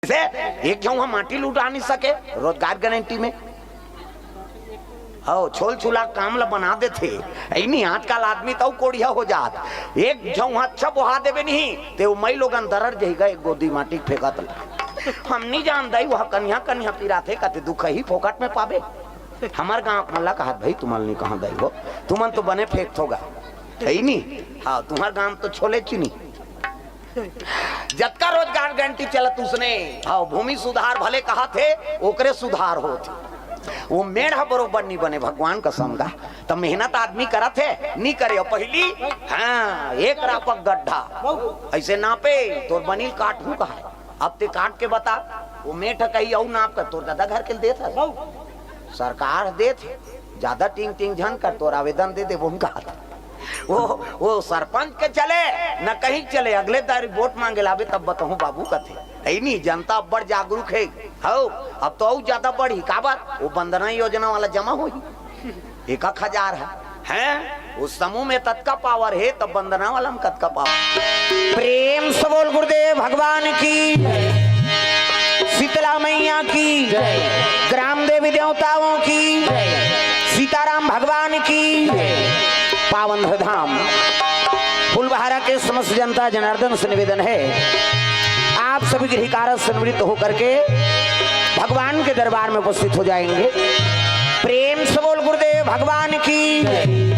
से एक जो हम माटी लुटा नहीं सके रोजगार गारंटी में हो छोल छुला काम ला बना देते नहीं आजकल आदमी तो कोड़िया हो जात एक जो अच्छा बुहा देवे नहीं ते मई लोगन दरर जही गए गोदी माटी फेंकत हम नहीं जान दई वह कन्या कन्या पीरा थे कहते दुख ही फोकट में पावे हमार गांव मल्ला कहा भाई तुमल नहीं कहा दई हो तुमन तो बने फेंक होगा है नहीं हाँ तुम्हार गांव तो छोले चुनी जतका रोजगार गारंटी चलत उसने हाँ भूमि सुधार भले कहा थे ओकरे सुधार होते वो मेढ़ बरोबर नहीं बने भगवान का समझा तो मेहनत आदमी करा थे नहीं करे पहली हाँ एक रापक गड्ढा ऐसे नापे तो बनील काटू कहा अब ते काट के बता वो मेठ कही और नाप कर तोर दादा घर के दे था सरकार दे थे ज्यादा टिंग टिंग झन कर तोर आवेदन दे वो कहा वो सरपंच के चले न कहीं चले अगले तारीख वोट मांगे लावे तब बताऊं बाबू कथे है नहीं जनता बड़ जागरूक है हो अब तो और ज्यादा बढ़ी का बात वो वंदना योजना वाला जमा हुई 1000 है उस समूह में तत्का पावर है तब वंदना वाला में तत्का पावर प्रेम से बोल गुरुदेव भगवान की शीतला मैया की ग्राम देवी देवताओं की सीताराम भगवान की पावन धाम फुलबहारा के समस्त जनता जनार्दन से निवेदन है आप सभी गृहकारक से निवृत्त होकर के भगवान के दरबार में उपस्थित हो जाएंगे। प्रेम से बोल गुरुदेव भगवान की।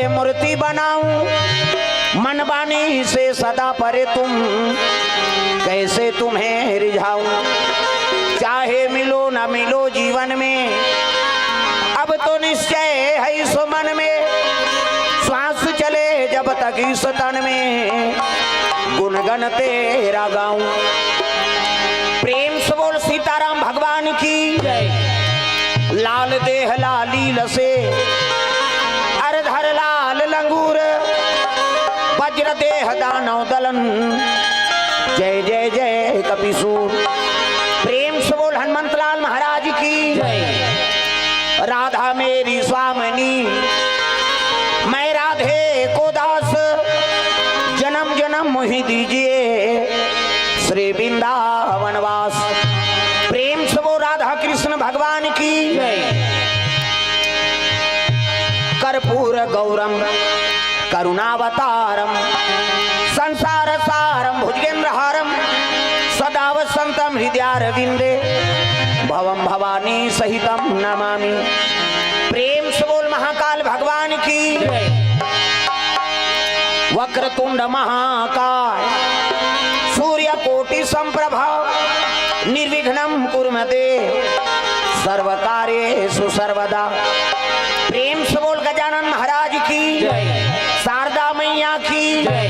मूर्ति बनाऊं मन बानी से सदा परे तुम कैसे तुम्हें रिझाऊं चाहे मिलो न मिलो जीवन में अब तो निश्चय है इस मन में श्वास चले जब तक इस तन में गुणगन तेरा गाऊं। प्रेम से बोल सीताराम भगवान की जय। लाल देह लालील से अरधर लाल लंगूर वज्र देह दानव दलन, जय जय जय कपिसूर। प्रेम से बोल हनुमंतलाल महाराज की जय। राधा मेरी स्वामिनी, मैं राधे को दास, जन्म जन्म मोहि दीजिए श्री वृंदावन वास। प्रेम से वो राधा कृष्ण भगवान की जय। कर्पूर गौरम करुणावतारम, संसार सारम भुजगेंद्रहारम, सदा वसंतम हृदयारविंदे, भवम भवानी सहितम नमामि। प्रेम से बोल महाकाल भगवान की जय। वक्रतुंड महाकाय, सूर्य कोटि संप्रभा, निर्विघ्नं कुरु मे देव, सर्व कार्येषु सर्वदा। प्रेम से बोल गजानन महाराज की जय। शारदा मैया की जय।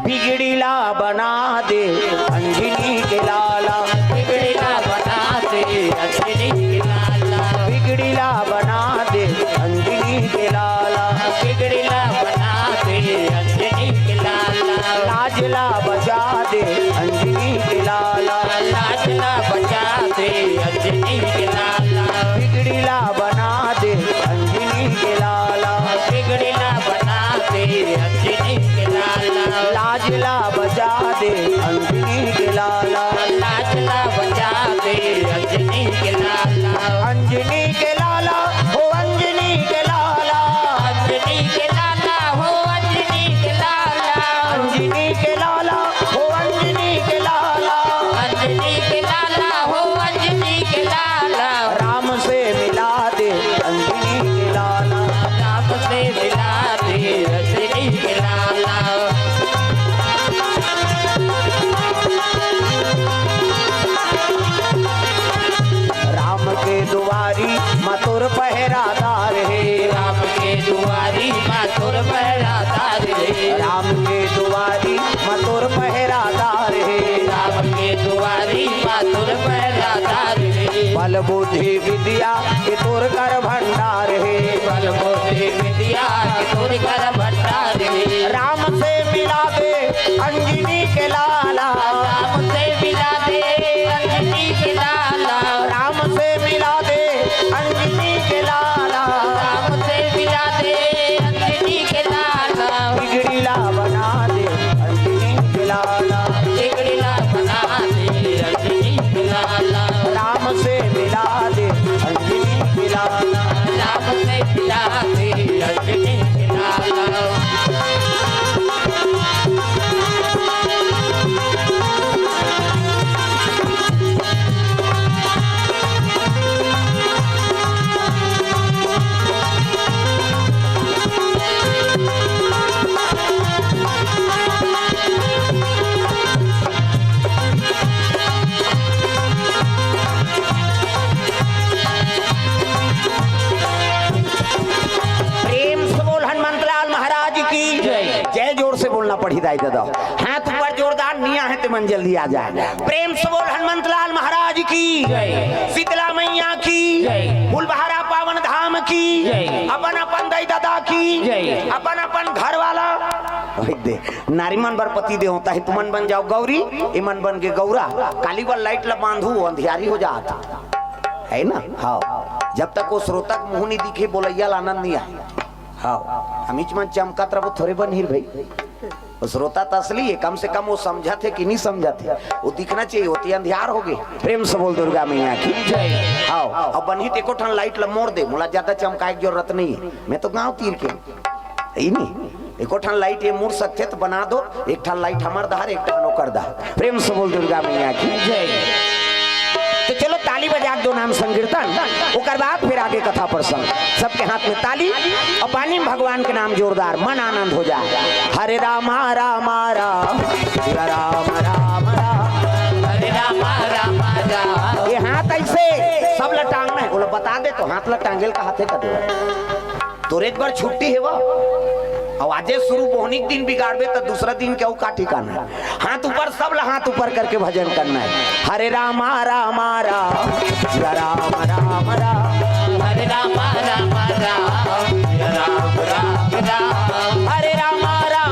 बिगड़ीला बना दे अंजनी के लाला, बिगड़ीला बना दे अंजनी के लाला, बिगड़ीला बना दे अंजनी के लाला, बिगड़ीला बना दे अंजनी के लाला। लाजला बजा दे अंजनी के लाला, लाजला बजा दे अंजनी के लाला, बिगड़ीला बना दे अंजनी के लाला, बिगड़ीला बना दे अंजनी के लाला। लाजला बजा दे अंजनी के लाला, लाजला बजा दे अंजनी के लाला। अंजनी के लाला हो अंजनी के लाला, अंजनी के लाला हो अंजनी के लाला, अंजनी के लाला हो अंजनी के लाला, अंजनी के लाला हो अंजनी के लाला। राम से मिला दे अंजनी के लाला, राम से मिला दे अंजनी के लाला। राम के दुआरी मथुर पहरादार है, राम के दुआरी मथुर पहरादार है, राम के दुआरी मथुर पहरादार है, राम के दुआरी मथुर पहरादार है। बल बुद्धि विद्या के तोर कर भंडार है, बल बुद्धि विद्या के तोर कर भंडार है। राम से मिला दे अंजनी के लाला, राम से मिला दे अंजनी के लाला, राम से मिला दे अंजनी के लाला, राम से मिला दे अंजनी के लाला। बिगड़ीला बना दे अंजनी के लाला, बिगड़ीला बना दे अंजनी के लाला। राम से मिला दे अंजनी के लाला, राम से मिला दे अंजनी के लाला। पढ़ी दाई दादा हाथ ऊपर जोरदार निया है तो मन जल्दी आ जाए। प्रेम से बोल हनुमंतलाल महाराज की जय, शीतला मैया की जय, फुलबहारा पावन धाम की जय, अपन अपन दाई दादा की जय, अपन अपन घर वाला दे नारीमन बर पति दे होता है। तुमन बन जाओ गौरी, इमन बन के गौरा, काली बल लाइट ला बांधू अंधियारी हो जाता है ना। हाँ जब तक वो श्रोता मुंह नहीं दिखे बोलैया आनंद नहीं आए। हाँ हमीच मन चमकत रहो थोड़े बन ही भाई श्रोता तो असली है, कम से कम वो समझा थे कि नहीं समझा थे, वो दिखना चाहिए, होती अंधियार हो गए। प्रेम से बोल दुर्गा मैया की जय। आओ अब बनी टेको ठन लाइट ला मोड़ दे, मुला ज्यादा चमकाए की जरूरत नहीं है, मैं तो गाँव तीर के ही नहीं एको ठन लाइट ये मुड़ सकते तो बना दो, एक ठन लाइट हमार दहार एक ठन ओकर दहार। प्रेम से बोल दुर्गा मैया की जय। तो चलो ताली बजा दो नाम संकीर्तन, ओकर बाद फिर आगे कथा प्रसंग। सबके हाथ में ताली और पानी में भगवान के नाम जोरदार, मन आनंद हो जाए। हरे रामा रामा राम राम राम राम, हरे रामा रामा राम। ये हाथ ऐसे सब लटांगना है, बोला बता दे तो हाथ लटांगेल का हाथे का दे तोरे एक बार छुट्टी है वो आवाजे शुरू बोहनी दिन बिगाड़बे तो दूसरा दिन क्या का ठिकाना है। हाथ ऊपर सब हाथ ऊपर करके भजन करना है। हरे रामा रामा राम राम राम राम, हरे रामा रामा राम राम राम राम, हरे रामा राम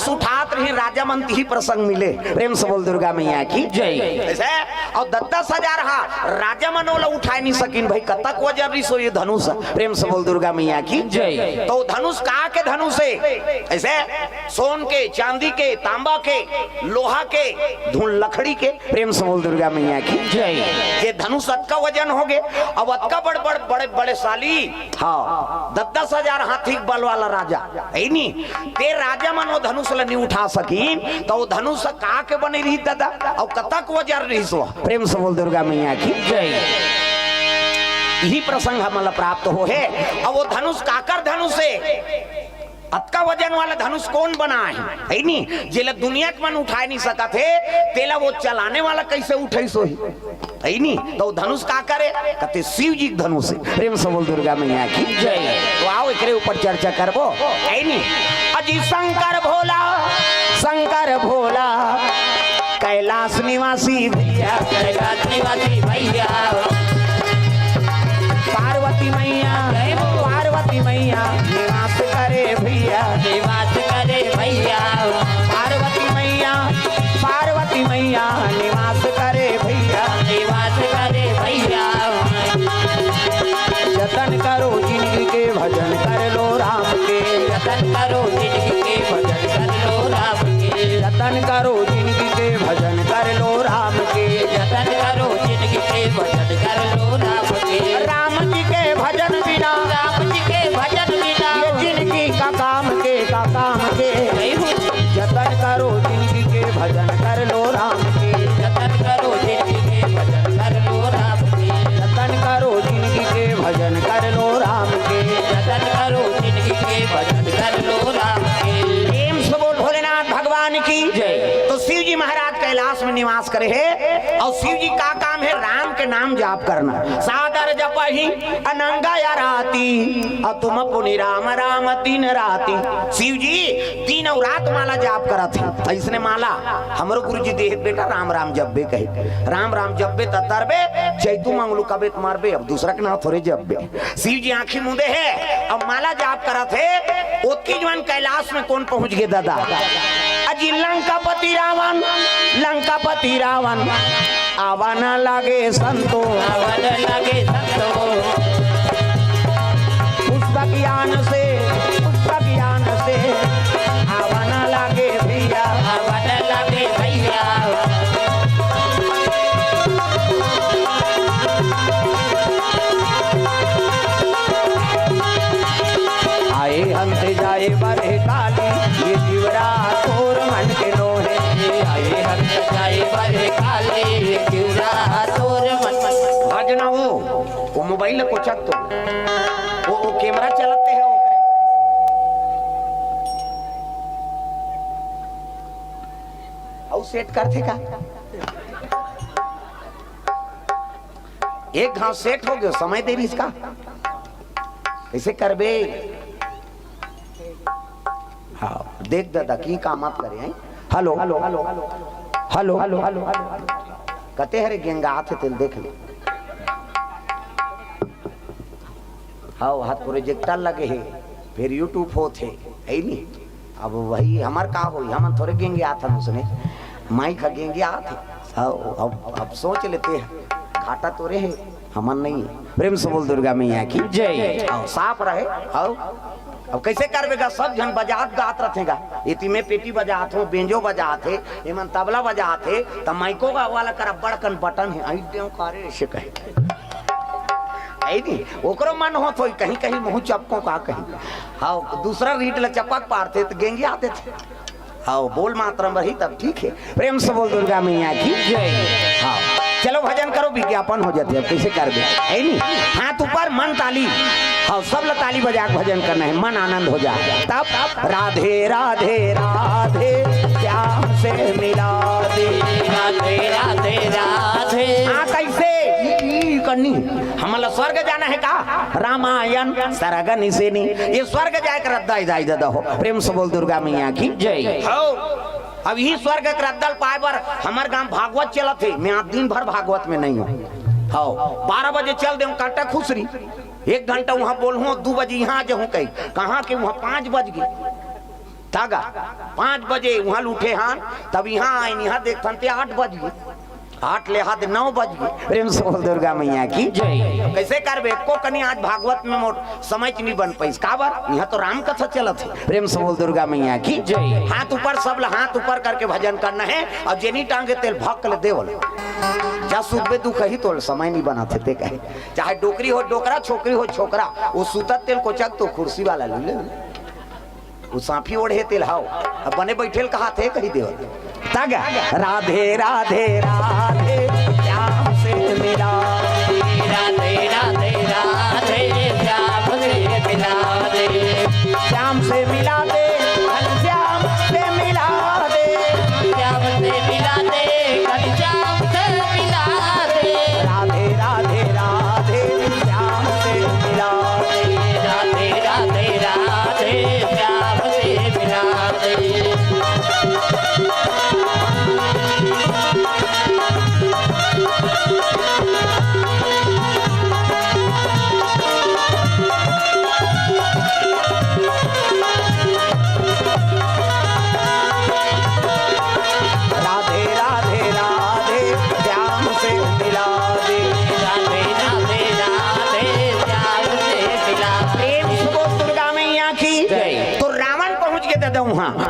धनुष उठात रही राजा मंत्री ही प्रसंग मिले। प्रेम से बोल दुर्गा मैया की जय। ऐसे और 10,000 राजा मनोला उठा नहीं सकिन भाई कतक वजन रही सो ये धनुष। प्रेम से बोल दुर्गा मैया की जय। तो धनुष कहा के धनुष है ऐसे सोन के, चांदी के, तांबा के, लोहा के, धूल लकड़ी के। प्रेम से बोल दुर्गा मैया की जय। ये धनुष अतका वजन हो गए। अब अतका बड़े बड़े साली हाँ 10,000 हाथी बल वाला राजा है नहीं ते राजा मन वो धनुष नहीं उठा सकी तो वो धनुष का के बने रही दादा और कतक वजन रही सो। प्रेम से बोल दुर्गा मैया की जय। यही प्रसंग हमला प्राप्त हो है। अब वो धनुष काकर धनुष है अतका वजन वाला धनुष कौन बना है नहीं जिला दुनिया के मन उठा नहीं सका थे तेला वो चलाने वाला कैसे उठे सो है नहीं तो धनुष का करे कहते शिव जी धनुष है। प्रेम से बोल दुर्गा मैया की जय। तो आओ एकरे ऊपर चर्चा करबो है नहीं। अजी शंकर भोला कैलाश निवासी भैया, कैलाश निवासी भैया, पार्वती मैया निवास करे भैया, निवास करे भैया, पार्वती मैया निवास करे भैया, निवास करे भैया। जतन करो जिंदगी के भजन कर लो राम के, जतन करो जिंदगी के भजन कर लो राम के, जतन करो जिंदगी के भजन कर लो राम के, जतन करो जिंदगी के भजन कर लो राम के। राम जी के भजन बिना, राम जी के भजन बिना ये जिंदगी का काम के जतन करो जिंदगी के भजन कर लो राम के, जतन करो जिंदगी के भजन कर लो राम के, जतन करो जिंदगी के भजन कर लो राम के, जतन करो जिंदगी के भजन कर लो राम के। प्रेम से बोल भोलेनाथ भगवान की जय। तो शिव जी महाराज कैलाश में निवास करे है और शिव जी का काम है राम के नाम जाप करना। सादर जपहि अनंगा या राती और तुम पुनि राम राम दिन राती। शिव जी दिन और रात माला जाप करत है। इसने माला हमरो गुरु जी देह बेटा राम राम जब्बे कहे, राम राम जब्बे तरबे चैतु मंगलू कबे मारबे। अब दूसरा के नाम थोड़े जब्बे। शिव जी आंखी मुंदे है अब माला जाप करत है। ओतकी जवान कैलाश में कौन पहुंच गए दादा? अजी लंकापति रावण आवन लागे संतो, आवन लागे संतो। पुष्प ज्ञान से आवन लागे भैया, आवन लागे भैया। आए अंत जाए बरे काली ये जीवरा तोर मन के लोहे, आए अंत जाए बरे काली ये जीवरा तोर मन। भजना वो मोबाइल को चक तो वो कैमरा चलाते हैं और सेट करते का एक घाव सेट हो गया समय देरी इसका कैसे करबे। हाँ देख दादा की काम आप करे हैं। Hello hello hello hello hello hello कहते हरे गेंगा आते तेल देख ले। हाँ हाथ प्रोजेक्टर लगे है फिर यूट्यूब होते है नहीं। अब वही हमार का हो हम थोड़े गेंगे आता उसने माइक गेंगे आते। अब सोच लेते हैं घाटा तो रहे हमन नहीं। प्रेम से बोल दुर्गा मैया की जय। साफ रहे अब कैसे करवेगा? सब जन बजात गात रहेगा। इति में पेटी बजात हो, बेंजो बजात है, एमन तबला बजात है, तब माइको का वाला कर बड़कन बटन है। आई देव करे ऐसे कहे आई नहीं ओकरो मन हो तो कहीं कहीं मुँह चपकों का कहीं। हाँ दूसरा रीट ल चपक पारते तो गेंगे आते थे। हाँ बोल मात्रम रही तब ठीक है। प्रेम से बोल दुर्गा मैया की जय। हाँ चलो भजन करो विज्ञापन हो जाते। अब कैसे कर दे है नहीं? हाथ ऊपर मन ताली। हाँ सब ल ताली बजा के भजन करना है मन आनंद हो जाए। तब राधे राधे राधे श्याम से मिला दे, राधे राधे राधे। हाँ कैसे करनी? हमला स्वर्ग जाना है का? रामायण सरगनी से नहीं ये स्वर्ग जाए कर रद्दा जाई दादा हो। प्रेम से बोल दुर्गा मैया की जय। हो अब यही स्वर्ग के रद्दल पाए बर हमार गांव भागवत चला थे। मैं आज दिन भर भागवत में नहीं हूँ। हाँ 12 बजे चल दे कांटा खुसरी 1 घंटा वहाँ बोल हूँ 2 बजे यहाँ जाऊँ कहीं कहाँ के वहाँ 5 बज गए तागा 5 बजे वहां उठे हां तब यहाँ आए यहाँ देखते थे 8 बज गए 8 ले हाथ 9 बज गए। प्रेम से बोल दुर्गा मैया की जय। कैसे करबे को कनी आज भागवत में मोट समझ नहीं बन पाई काबर यहाँ तो राम कथा चलत है। प्रेम से बोल दुर्गा मैया की जय। हाथ ऊपर सब हाथ ऊपर करके भजन करना है और जेनी टांगे तेल भाग कर देवल जा सुबह दुख ही तो समय नहीं बनाते थे कहे चाहे डोकरी हो डोकरा छोकरी हो छोकरा वो सूतत तेल को चक तो कुर्सी वाला ले ले वो सांफी ओढ़े तेल हाओ अब बने बैठेल कहा थे कही देवल तागा राधे राधे राधे श्याम से मिला राधे राधे राधे श्याम से मिला दे श्याम से मिला दे श्याम से मिला दे श्याम से मिला दे श्याम से मिला दे राधे राधे राधे श्याम से मिला दे राधे राधे राधे श्याम से मिला दे।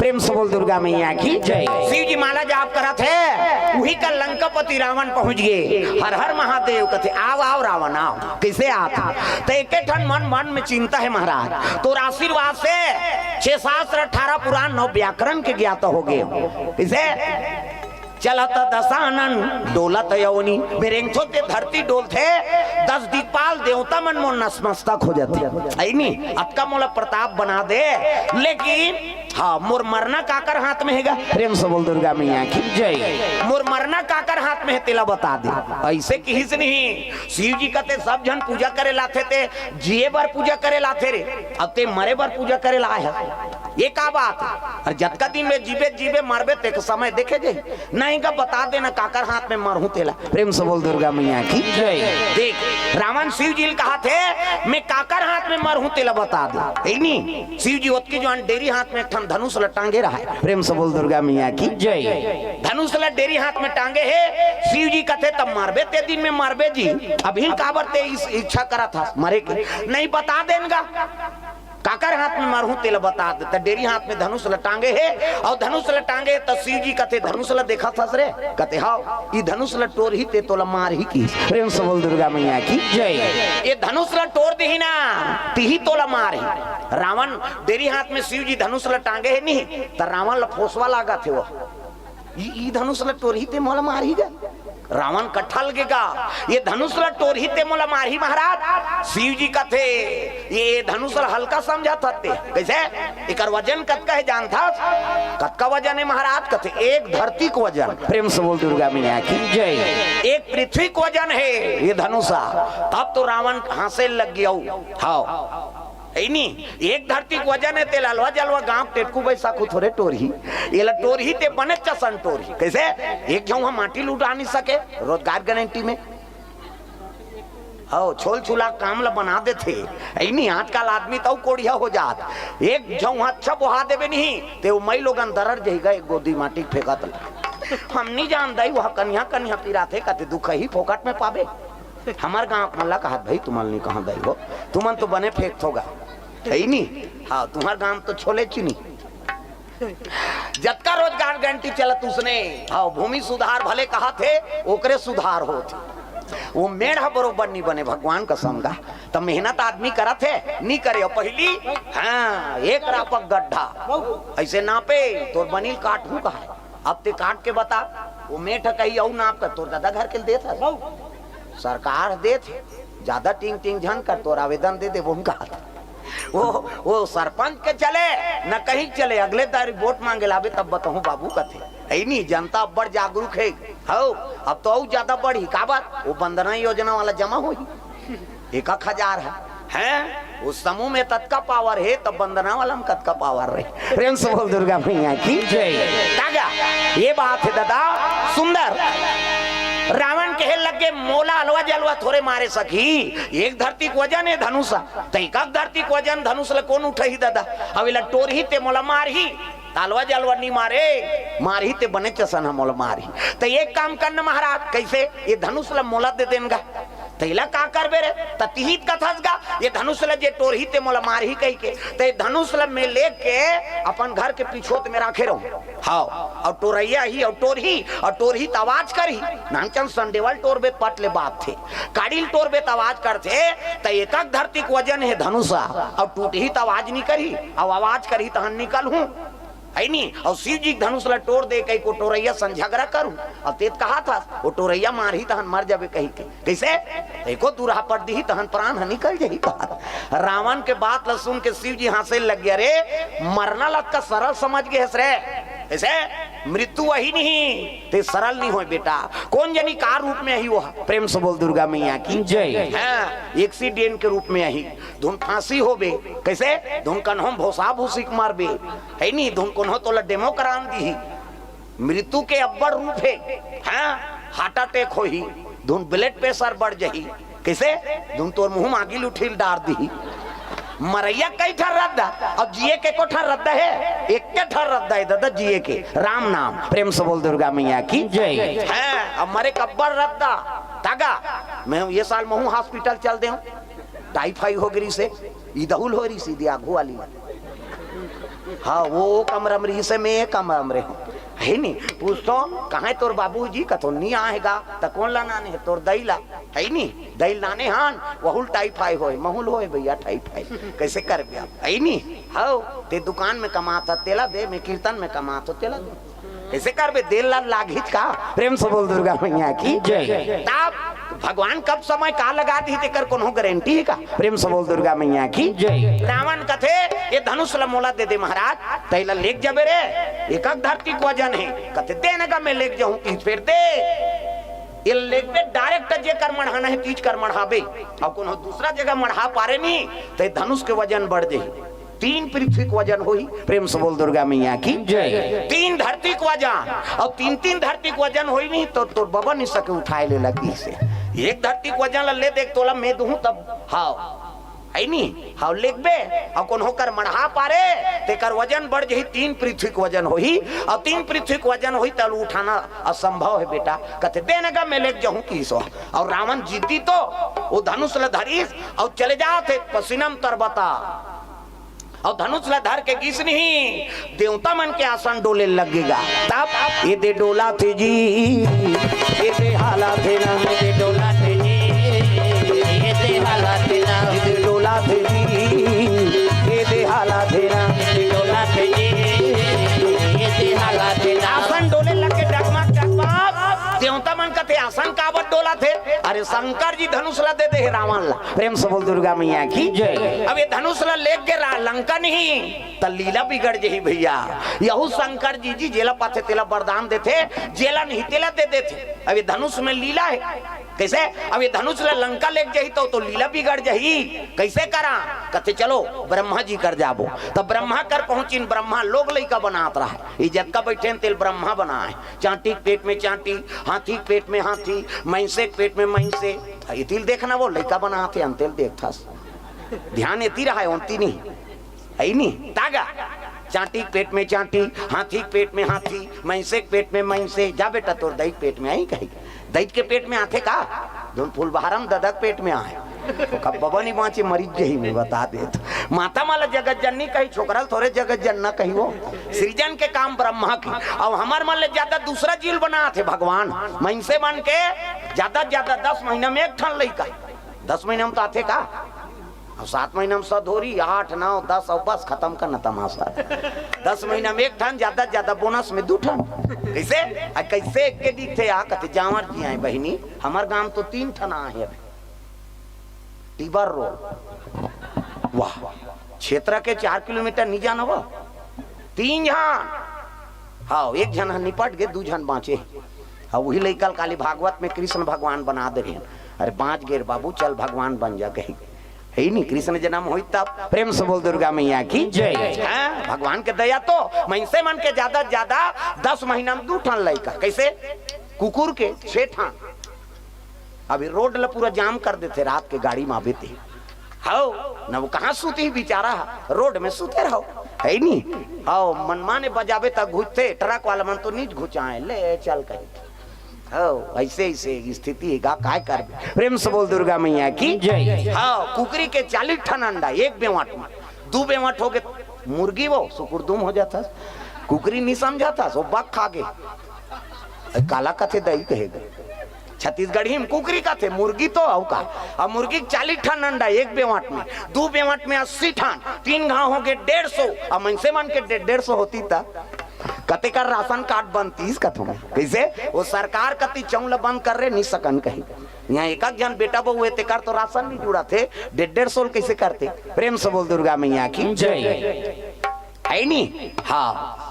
प्रेम से बोल दुर्गा मैया की जय। शिव जी माला जाप करा थे वही का लंकापति रावण पहुंच गए हर हर महादेव कथे आओ आओ रावण आओ कैसे आता तो एक ठन मन में चिंता है महाराज तो आशीर्वाद से 6 शास्त्र 18 पुराण 9 व्याकरण के ज्ञात हो गए कैसे चलत दशानन डोलत यवनी मेरे छोटे धरती डोलते 10 दिक्पाल देवता मन मोल नसमस्तक हो जाते आई नहीं अतका मोला प्रताप बना दे लेकिन हाँ मोर मरना काकर हाथ में हैगा। प्रेम से बोल दुर्गा मैया की जय। मोर मरना काकर हाथ में है तेला बता दे ऐसे किसी से नहीं शिव जी कहते सब जन पूजा करे लाते थे जिए बार पूजा करे लाते रे अब ते मरे बार पूजा करे ला है ये का बात और जतका दिन में जीवे जीवे मरबे ते समय देखे जे नहीं का बता देना काकर हाथ में मरहूं तेला। प्रेम से बोल दुर्गा मैया की जय। देख रावण शिव जी कहा थे मैं काकर हाथ में मरहूं तेला बता दे नहीं शिव जी ओतकी जो डेरी हाथ में धनुष टांगे रहा है। प्रेम से बोल दुर्गा मैया की जय। धनुष डेरी हाथ में टांगे है शिव जी कहते तब मरबे ते दिन में मरबे जी अभी काबर ते इस इच्छा करा था मरे के नहीं बता देगा काकर हाथ में मारू तेल बता दे डेरी हाथ में धनुष लटांगे है और धनुष लटांगे तो शिव जी कहते धनुष ल देखा था रे कहते हाँ ये धनुष ल टोर ही ते तोला मार ही की। प्रेम से बोल दुर्गा मैया की जय। ये धनुष ल टोर दे ही ना ती ही तोला मार ही रावण डेरी हाथ में शिव जी धनुष लटांगे है नहीं तो रावण ल फोसवा लागा थे वो ये धनुष ल टोर ही ते मोला मार ही गए रावण कट्ठा लगेगा ये धनुष ल टोर ही ते मोला मार ही महाराज। शिव जी का थे ये धनुष हल्का समझा था कैसे एक वजन कतका है जानता कतका वजन है महाराज कहते एक धरती को वजन। प्रेम से बोल दुर्गा मैया की जय। एक पृथ्वी को वजन है ये धनुषा तब तो रावण हंसे लग गया हाँ नहीं एक धरती को वजन है तेल अलवा जलवा गांव टेटकू बैसा को थोड़े टोरही ये ला टोरही ते बने चसन टोरही कैसे एक क्यों हम माटी लुटा नहीं सके रोजगार गारंटी में हो छोल छुला काम ला बना देते नहीं आजकल आदमी तो कोड़िया हो जात एक जो अच्छा बुहा देवे नहीं ते मई लोग दरर जाएगा एक गोदी माटी फेंका तो हम नहीं जानता वह कन्या कन्या पीरा थे कहते दुख ही फोकट में पावे हमार गांव मल्ला कहा भाई तुमल नहीं कहा दई हो तुमन तो बने फेंक होगा है नहीं हाँ तुम्हार गांव तो छोले चुनी जतका रोजगार गारंटी चलत उसने हाँ भूमि सुधार भले कहा थे ओकरे सुधार होते वो मेढ़ बरोबर नहीं बने भगवान का समझा तो मेहनत आदमी करा थे नहीं करे पहली हाँ एक रापक गड्ढा ऐसे नापे तो बनील काट हूँ कहा अब ते काट के बता वो मेठ कही और नाप कर तोर दादा घर के दे था सरकार दे थे ज्यादा टिंग टिंग झन कर तोर आवेदन दे दे वो सरपंच के चले न कहीं चले अगले तारीख वोट मांगे लावे तब बताऊं बाबू कथे है नहीं जनता बड़ जागरूक है हो अब तो और ज्यादा बढ़ी का बात वो वंदना योजना वाला जमा हुई 1000 है उस समूह में तत्का पावर है तब वंदना वाला में तत्का पावर रहे। प्रेम से बोल दुर्गा मैया की जय। ये बात है दादा सुंदर रावण कहे लग के मोला अलवा जलवा थोड़े मारे सकी। एक धरती को वजन है धनुष, तई कब धरती को वजन धनुष ले कौन उठही दादा। अब इला टोर ही ते मोला मार ही, तालवा जलवा नहीं मारे, मार ही ते बने चसन हम मोला मार ही। तो एक काम करना महाराज, कैसे ये धनुष ला मोला दे देंगा, तैला का करबे रे, ततिहित कथसगा ये धनुष ला जे टोर ही ते मोला मार ही कह के, ते धनुष ला में लेके अपन घर के पीछोत में रखे रहूं। हाँ, और टोरैया ही और टोर ही आवाज कर ही नानचंद संडेवल टोर बेत पट ले बात थे, काडिल टोर बेत आवाज करते त एक धरती को वजन है धनुषा, और टूट ही आवाज नहीं करी, और आवाज करी तहन निकल हूं है नहीं। और शिव जी धनुष ला टोर दे कहीं को टोरैया संझगड़ा करूं, और तेज कहा था वो टोरैया मार ही तहन मर जाबे कही के, कैसे एको दूरहा पर दी तहन प्राण ह निकल जाही। कहा रावण के बात ला सुन के शिव जी हंसे लग गया, रे मरना लग का सरल समझ गए रे, ऐसे मृत्यु वही नहीं ते सरल नहीं हो बेटा, कौन जनी का रूप में ही वो प्रेम से बोल दुर्गा मैया की जय। हाँ, एक्सीडेंट के रूप में ही धुन फांसी हो बे, कैसे धुन कन्हों भोसा भूसिक मार बे है नहीं, धुन कन्हों तो डेमो करान दी, मृत्यु के अब्बर रूप है। हाँ, हार्ट अटैक हो ही, धुन ब्लड प्रेशर बढ़ जाही, कैसे धुन तोर मुंह मागिल उठिल डार दी, मरैया कई ठर रद्दा और जिए के को ठर रद्दा है, एक के ठर रद्दा है दादा जिए के, राम नाम प्रेम से बोल दुर्गा मैया की जय। है अब मरे कब्बर रद्दा तागा, मैं ये साल महू हॉस्पिटल चल दे, टाइफाइड हो गई से ईदहुल हो रही सीधी आगू वाली। हाँ वो कमरमरी से मैं कमरमरे हूँ है नहीं, पूछतो कहाँ तोर बाबूजी कथो नहीं आएगा तो कौन ला नाने तोर दैला है नहीं, दैल नाने हान वहुल टाइफाइड होए महूल होए भैया टाइफाइड कैसे कर गया है नहीं। हाँ ते दुकान में कमाता तेला दे, मैं कीर्तन में कमाता तेला दे, ऐसे कर बे देल लाल लागित का प्रेम से बोल दुर्गा मैया की जय। तब भगवान कब समय का लगा दी तेकर कोनो गारंटी है का, प्रेम से बोल दुर्गा मैया की जय। रावण कथे ये धनुष ला मोला दे दे महाराज, तैला लेक जबे रे एक धरती को वजन है, कथे देने का मैं लेक जाऊं तीज फिर दे, ये लेक पे डायरेक्ट जे कर मढ़ाना है तीज कर मढ़ाबे, और कोनो दूसरा जगह मढ़ा पारे नहीं तो धनुष के वजन बढ़ जाए, 3 पृथ्वी को वजन होई, प्रेम से बोल दुर्गा मैया की जय। 3 धरती को वजन और 3 धरती को वजन होई नहीं तो बबन नहीं सके उठाए ले लगी से, एक धरती को वजन ले देख तोला मैं दूं तब हाँ है नहीं, हाँ लेख बे और कौन होकर मढ़ा पारे तेकर वजन बढ़ जाही, 3 पृथ्वी को वजन होही, और 3 पृथ्वी को वजन होई तब उठाना असंभव है बेटा, कहते देने का मैं लेके जाऊं किसो। और रावण जीती तो वो धनुष ल धरीस और चले जाते पसीनम तरबता, और धनुष ला धर के किस नहीं देवता मन के आसन डोले लगेगा, तब ये दे डोला थे जी, ये दे हाला थे ना, ये दे डोला थे जी, ये दे हाला थे ना, ये दे डोला थे जी, ये दे हाला थे ना, ये दे डोला थे जी, ये दे हाला थे ना। आसन डोले लगे डगमग डगमग, देवता मन कहते आसन कावत डोला थे, अरे शंकर जी धनुष ला दे दे रावण ला, प्रेम से बोल दुर्गा मैया की जय। अब ये धनुष ला लेके गे लंका नहीं तो लीला बिगड़ जही भैया, यहू शंकर जी जेला पाते तेला वरदान देते, जेला नहीं तेला दे देते। अब ये धनुष में लीला है, कैसे अब ये धनुष ला लंका लेके जही तो लीला बिगड़ जही, कैसे करा कहते चलो ब्रह्मा जी कर जाबो, तब ब्रह्मा कर पहुंची, ब्रह्मा लोग लइका बनात रहा, इज्जत का बैठे तेल ब्रह्मा बना है, चांटी पेट में चांटी, हाथी पेट में हाथी, मैंसे पेट में मैंसे, ये तिल देखना वो लइका बनाते अंतेल देखता, ध्यान एती रहा है उनती नहीं है नहीं, तागा चांटी पेट में चांटी, हाथी पेट में हाथी, मैंसे पेट में मैंसे, जा बेटा तोर दैत पेट में आई कही, दैत के पेट में आते का धुन फूल बहारम ददक पेट में आए, कब बबा नहीं बाँचे मरीज जही में बता दे, माता माला जगत जननी कही, छोकरल थोड़े जगत जनना कही, वो सृजन के काम ब्रह्मा की, और हमार मन ले ज्यादा दूसरा जील बना थे भगवान, मैंसे मन के ज्यादा 10 महीना में एक ठन लइका, 10 महीना में तो आते का, 7 महीना में सधोरी, 8 9 10 और बस खत्म करना तमाशा, 10 महीना में एक ठन, ज्यादा बोनस में 2 ठन, कैसे कैसे के दिखे आ कहते जावर जी आए बहिनी, हमार गांव तो 3 ठन आए, टीबर रोड, वाह क्षेत्र के 4 किलोमीटर नहीं जाना वो 3 जन, हाँ 1 जन निपट गए, 2 जन बाँचे, हाँ वही लइकल काली भागवत में कृष्ण भगवान बना दे रहे, अरे बाँच गेर बाबू चल भगवान बन जा गई है नहीं, कृष्ण जन्म हुई तब, प्रेम से बोल दुर्गा मैया की जय। भगवान के दया तो मैंसे मन के ज्यादा 10 महीना में 2 ठन लइका, कैसे कुकुर के 6 ठन, अभी रोड ला पूरा जाम कर देते, रात के गाड़ी में आवे थे हाओ न वो कहाँ सूती बेचारा, रोड में सूते रहो है नी। आओ मनमा ने बजावे तक घुसते, ट्रक वाला मन तो नीच घुचाए ले चल कहीं। हाँ ऐसे ऐसे स्थिति है काय कर। प्रेम से बोल दुर्गा मैया की जय। हाँ कुकरी के 40 ठन अंडा, एक बेवाट में 2 बेवाट हो गए, मुर्गी वो सुकुरदुम हो जाता, कुकरी नहीं समझा था सो बाग खा गए। काला कथे दही कहेगा, छत्तीसगढ़ी में कुकरी का थे, मुर्गी तो आओ का। अब मुर्गी 40 ठन अंडा, एक बेवाट में 2 बेवाट में 80 ठन, 3 घाव हो गए 150। अब मनसे मन के 150 होती था कते कर राशन कार्ड बंद 30 कथों में कैसे वो सरकार कति चौल बंद कर रहे नहीं सकन कहीं। यहाँ एक जन बेटा बहु हुए कर तो राशन नहीं जुड़ा थे, 150 कैसे करते। प्रेम से बोल दुर्गा मैया की जय है नी। हाँ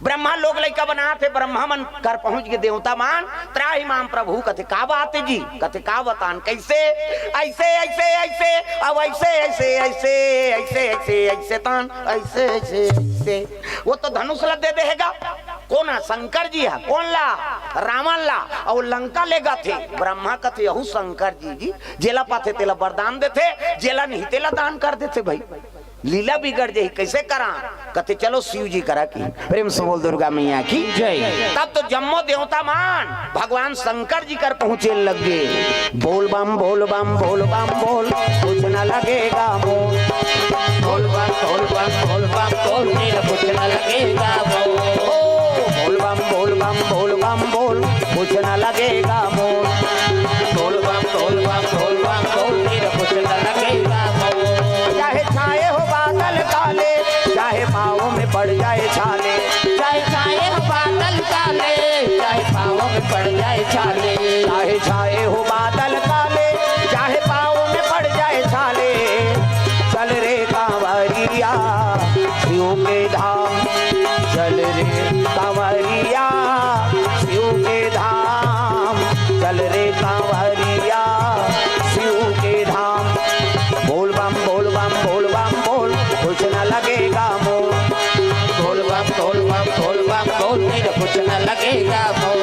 ब्रह्मा लोग लड़का बना थे, ब्रह्मा मन कर पहुंच गए देवता मान, त्राही माम प्रभु कथे का बात जी, कथे का बतान कैसे ऐसे ऐसे ऐसे अब ऐसे ऐसे ऐसे ऐसे ऐसे ऐसे तान ऐसे ऐसे ऐसे। वो तो धनुष ला दे देगा कौन है, शंकर जी है, कौन ला रावण ला, और लंका लेगा थे। ब्रह्मा कथे यहू शंकर जी जेला पाते तेला वरदान देते, जेला नहीं तेला दान कर देते। भाई लीला बिगड़ जाए कैसे करा, कहते चलो शिव जी करा की। प्रेम से बोल दुर्गा मैया की जय। तब तो जम्मो देवता मान भगवान शंकर जी कर पहुंचे लगे, बोल बम बोल बम बोल बम बोल कुछ न लगेगा मोल, बोल बम बोल बम बोल बम बोल कुछ न लगेगा मोल, बोल बम बोल बम बोल बम बोल कुछ न लगेगा मोल, बोल बम बोल बम बोल बम बोल कुछ न लगेगा मोल। चाहे छाए हो बादल काले, चाहे पाँवों में पड़ जाए छाले, चाहे छाए हो बादल काले, चाहे पाँवों में पड़ जाए छाले, चाहे छाए हो बादल काले, चाहे पाँवों में पड़ जाए छाले। चल रे कांवरिया शिव के धाम, चल रे कांवरिया शिव के धाम, चल रे कांवरिया शिव के धाम। बोल बम बोल बम बोल बम बोल कुछ न लगेगा मोल, बोल बम बोल बम बोल बम बोल कुछ न लगेगा मोल।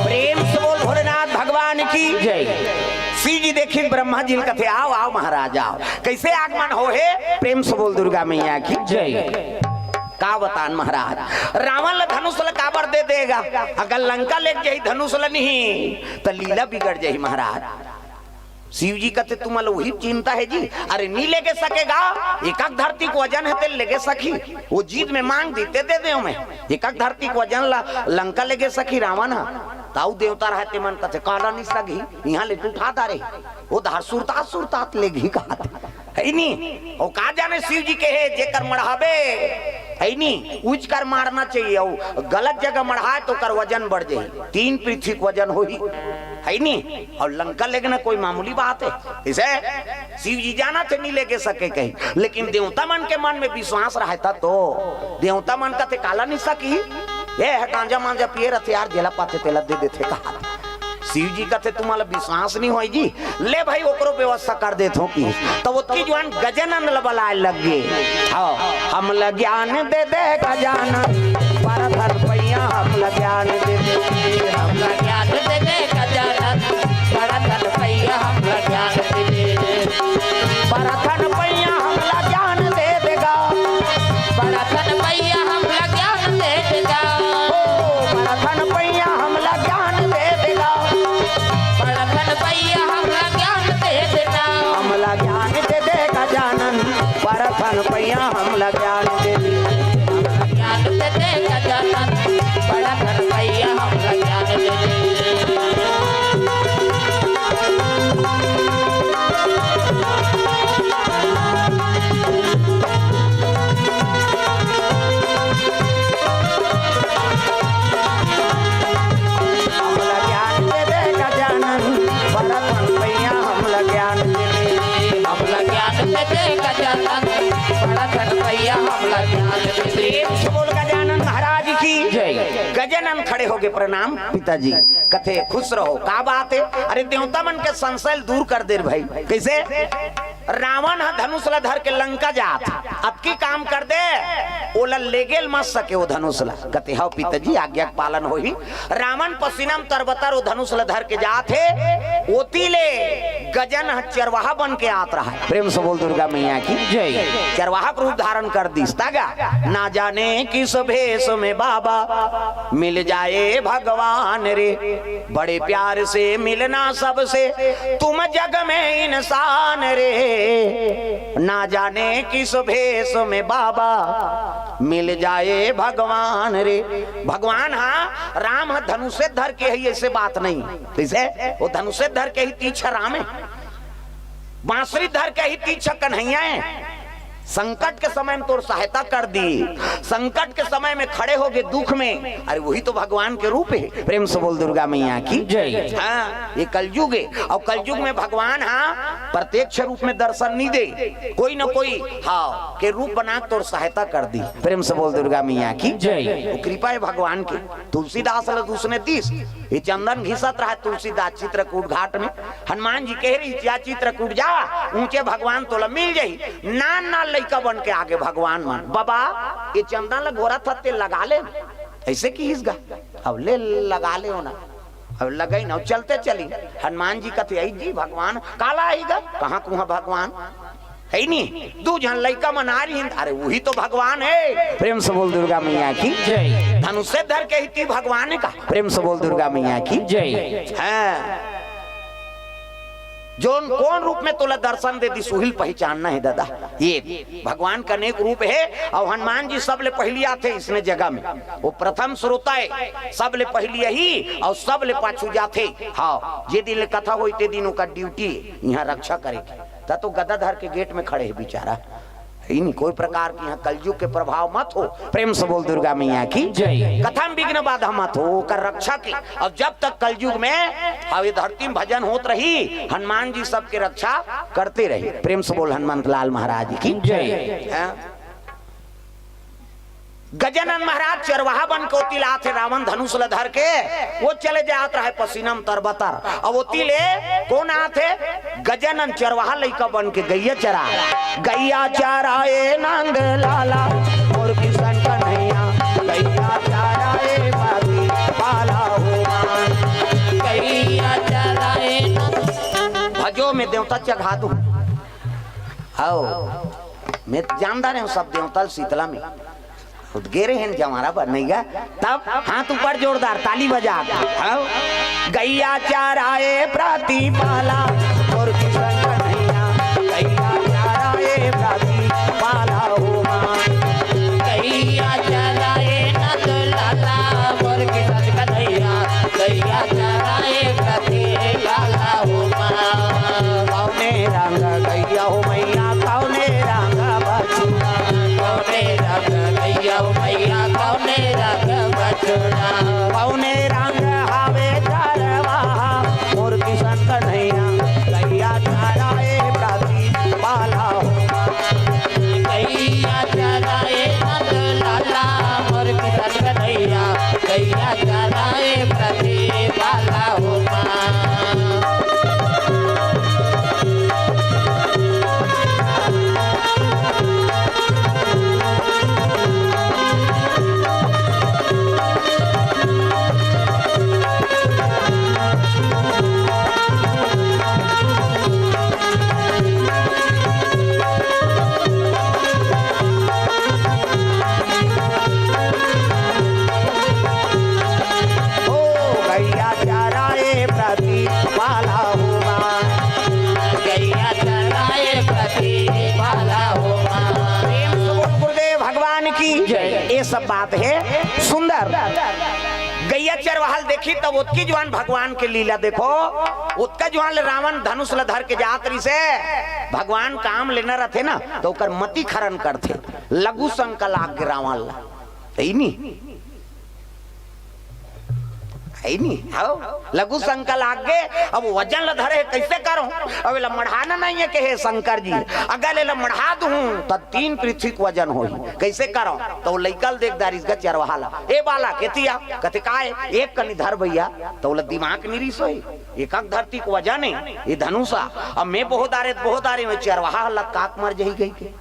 प्रेम से बोल भोलेनाथ भगवान की जय। श्री जी देखिए ब्रह्मा जी कथे आओ आओ महाराज आओ, कैसे आगमन हो है। प्रेम से बोल दुर्गा मैया की जय। का बतान महाराज, रावण ला धनुष ला काबर दे देगा, अगर लंका ले जाई धनुष ला नहीं तो लीला बिगड़ जाई महाराज। शिव जी कहते तुम्हारा वही चिंता है जी, अरे नहीं लेके सकेगा, एक धरती को वजन है तेल लेके सकी, वो जीत में मांग देते दे दे मैं, एक धरती को वजन ला लंका लेके सकी रावण ताऊ देवता रहते मन कहते काला नहीं सगी, यहाँ ले उठा तारे वो धार सुरता सुरता ले घी कहा है नी। और कहा जाने शिव जी के है जेकर मढ़ावे है नी उच कर मारना चाहिए, और गलत जगह मढ़ाए तो कर वजन बढ़ जाए, 3 पृथ्वी वजन हो ही है नी। और लंका लेना कोई मामूली बात है, इसे शिव जी जाना थे नहीं लेके सके कहीं, लेकिन देवता मन के मन में विश्वास रहता तो देवता मन का थे काला नहीं सकी, ये है गांजा मांजा पिए रहते यार जेला पाते तेला दे देते कहा। शिव जी कहते तुम्हारा विश्वास नहीं हो जी, ले भाई ओकरो व्यवस्था कर देते हो की। तो उसकी जवान गजानन लबलाए लग गए, हाँ हम ज्ञान दे दे गजानन परधर पैया, हम ज्ञान दे दे, हम ज्ञान दे दे गजानन परधर पैया, हम ज्ञान दे दे, परधर पैया हम ज्ञान दे देगा, परधर पैया हम ज्ञान दे देगा, परधर पैया हम ज्ञान दे देगा, परधर पैया हम ज्ञान दे देगा, हमला ज्ञान दे दे गजानन परधर पैया हमला ज्ञान दे दे, हमला ज्ञान दे दे गजानन परधर पैया हमला ज्ञान दे होगे प्रणाम पिताजी। कथे खुश रहो, का बात है? अरे देवता मन के संशय दूर कर दे भाई। कैसे? रावण धनुष ला धर के लंका जात, अब की काम कर दे, ओला ले गेल मत सके वो धनुष ला। कते हाउ पिताजी आज्ञा पालन होही। रावण पसीनाम तरबतर वो धनुष ला धर के जात है, ओती ले गजन चरवाहा बन के आत रहा है। प्रेम से बोल दुर्गा मैया की जय। चरवाहा रूप धारण कर दिस तागा, ना जाने किस भेष में बाबा मिल जाए भगवान रे, बड़े प्यार से मिलना सबसे तुम जग में इंसान रे, ना जाने किस भेष में बाबा मिल जाए भगवान रे। भगवान हाँ राम धनुषे धर के ही, ऐसे बात नहीं। कैसे? वो धनुषे धर के ही तीछा राम है, बांसुरी धर के ही तीछा कन्हैया है। संकट के समय में तोर सहायता कर दी, संकट के समय में खड़े हो गए दुख में, अरे वही तो भगवान के रूप है। प्रेम से बोल दुर्गा मैया की जय। हाँ ये कलयुग है, और कलयुग में भगवान हाँ प्रत्यक्ष रूप में दर्शन नहीं दे, कोई ना कोई हाँ के रूप बना तोर सहायता कर दी। प्रेम से बोल दुर्गा मैया की जय। कृपा है भगवान की। तुलसीदास उसने 30 ये चंदन घिसत रहा तुलसीदास चित्रकूट घाट में, हनुमान जी कह रही या चित्रकूट जा ऊंचे भगवान तोला मिल जाई। ना लड़का बन के आगे भगवान मान बाबा ये चंदन घोरा थत्ते लगा ले, ऐसे की हिस्गा अब ले लगा ले ना, अब लगाई ना चलते चली। हनुमान जी कहते आई जी भगवान काला आएगा, कहाँ कुहा भगवान है नहीं, दू जन लड़का मना रही, अरे वही तो भगवान है। प्रेम से बोल दुर्गा मैया की जय। धनुषे धर के ही भगवान का। प्रेम से बोल दुर्गा मैया की जय। हाँ जोन कौन रूप में तोला दर्शन दे दी सुहिल पहचानना है दादा, ये भगवान का अनेक रूप है। और हनुमान जी सबले पहली आते इसने जगह में, वो प्रथम श्रोता है, सबले पहली ही और सबले पाछू जाते। हाँ जे दिन कथा हुई ते दिनों का ड्यूटी यहाँ रक्षा करेगी, तो गदाधर के गेट में खड़े है बेचारा, नहीं कोई प्रकार की यहाँ कलयुग के प्रभाव मत हो। प्रेम से बोल दुर्गा मैया की जय। कथम विघ्न बाधा मत हो कर रक्षा की। और जब तक कलयुग में हवे धरती में भजन होत रही, हनुमान जी सबके रक्षा करते रहे। प्रेम से बोल हनुमंत लाल महाराज की जय। गजानन महाराज चरवाहा बन के ओती लाते रावण धनुष धर के, वो चले जात रहे पसीनम तरबतर। अब ओती ले कौन आते? गजानन चरवाहा लइका बन के गैया चरा, गैया चराए नंद लाला और किशन कन्हैया, गैया चराए बाबी पाला हुआ, गैया चराए भजो में देवता चढ़ा दूं। आओ मैं जानता रहे सब देवता शीतला में गेरे हैं जमारा पर नहीं गा, तब हाथ ऊपर जोरदार ताली बजा। गैया चराए प्रतिपाला और किशन कन्हैया, गैया चराए प्रतिपाला हुआ, गैया चराए नंद लाला और किशन कन्हैया, गैया चराए प्रतिपाला हुआ। कौने रंग गैया हो मैया, कौने रंग बछड़ा, कौने रंग गैया हो मैया, कौने रंग बछड़ा, कौने रंग हावे चरवाहा मोर किशन कन्हैया, गैया चराए प्रतिपाला हुआ, गैया चराए नंद लाला मोर किशन कन्हैया, गैया चराए प्रतिपाला हुआ। ये सब बात है सुंदर। गैया चरवाहल देखी तब उत्की जवान भगवान के लीला देखो, उत्का जवान रावण धनुष धर के जातरी से भगवान काम लेना रहते ना तो उकर मति खरन करते, लघु संकल आग रावण ला नहीं है नहीं आओ लघु संकल आगे अब वजन ल धरे कैसे करो अब ला मढ़ाना नहीं है के हे शंकर जी अगर ले मढ़ा दूं तो 3 पृथ्वी के वजन होई कैसे करो तो लइकल देख दारिस ग चरवाला ए बाला केतिया कते काय एक कनी धर भैया तो ला दिमाग निरीस होई एकक धरती को वजन है ये धनुषा अब मैं बहुत आरे में चरवाहा ल काक मर जही गई के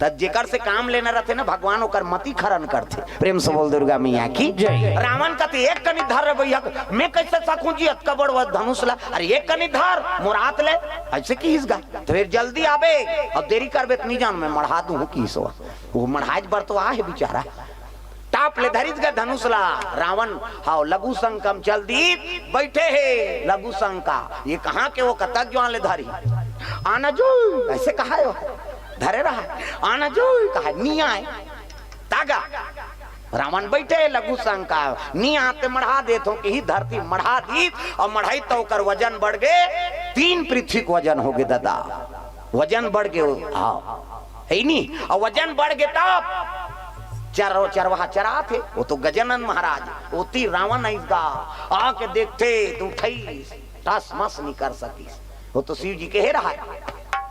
तब जेकर से काम लेना रहते ना भगवान ओकर मति खरन करते। प्रेम से बोल दुर्गा मैया की जय। रावण कहते एक कनी धर भैया मैं कैसे सकूं जी अतका बड़ धनुष ला अरे एक कनी धर मुरात ले ऐसे की हिसगा तो फिर जल्दी आबे अब देरी करबे नहीं जान मैं मढ़ा दूं की सो वो मढ़ाज बर तो आ है बेचारा टाप ले धरित गा धनुष ला रावण हाउ लघु संकम जल्दी बैठे है लघु संका ये कहां के वो कतक जो ले धरी आना जो ऐसे कहा है धरे रहा आना जो कहा नी आए तागा रावण बैठे लघु शंका नी आते मढ़ा दे तो कि ही धरती मढ़ा दी और मढ़ाई तो कर वजन बढ़ गए 3 पृथ्वी का वजन हो गए दादा वजन बढ़ गए हाँ है नहीं और वजन बढ़ गए तब चरवाहा चरा थे वो तो गजानन महाराज ओती रावण इसका आके देखते तुम ठई टस मस नहीं कर सकी वो तो शिव जी के रहा है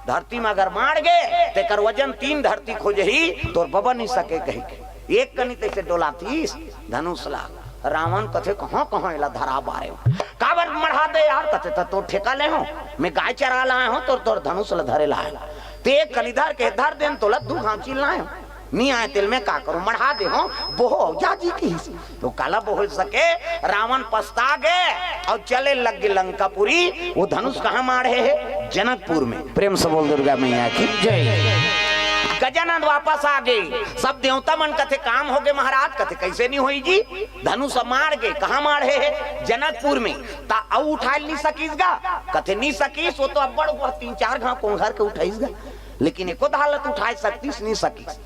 धरती में अगर मार गए ते कर वजन 3 धरती खोजे ही तो बबा नहीं सके कहे एक कनी तैसे डोलातीस धनुष ला रावण कथे कहां इला धरा बारे काबर मढ़ा दे यार कथे तो ठेका ले हो मैं गाय चरा लाए हो तो तोर धनुष ला धरे लाए ते एक कनीधर के धर देन तो लद्दू घांची लाए हो नहीं आए तिल में का करूं मढ़ा दे हो बोहो जाजी की तो काला बोल सके रावण पछता गए और चले लग गए लंकापुरी वो धनुष कहां मारे है जनकपुर में। प्रेम से बोल दुर्गा मैया की जय। गजानन वापस आ गए सब देवता मन कथे काम हो गए महाराज कथे कैसे नहीं होई जी धनुष मार गए कहां मारे है जनकपुर में ता औ उठा नहीं सकीस गा कथे नहीं सकीस वो तो अब्बड़ 3-4 घाव को घर के उठाईस गा लेकिन एको हालत उठा सकतीस नहीं सकीस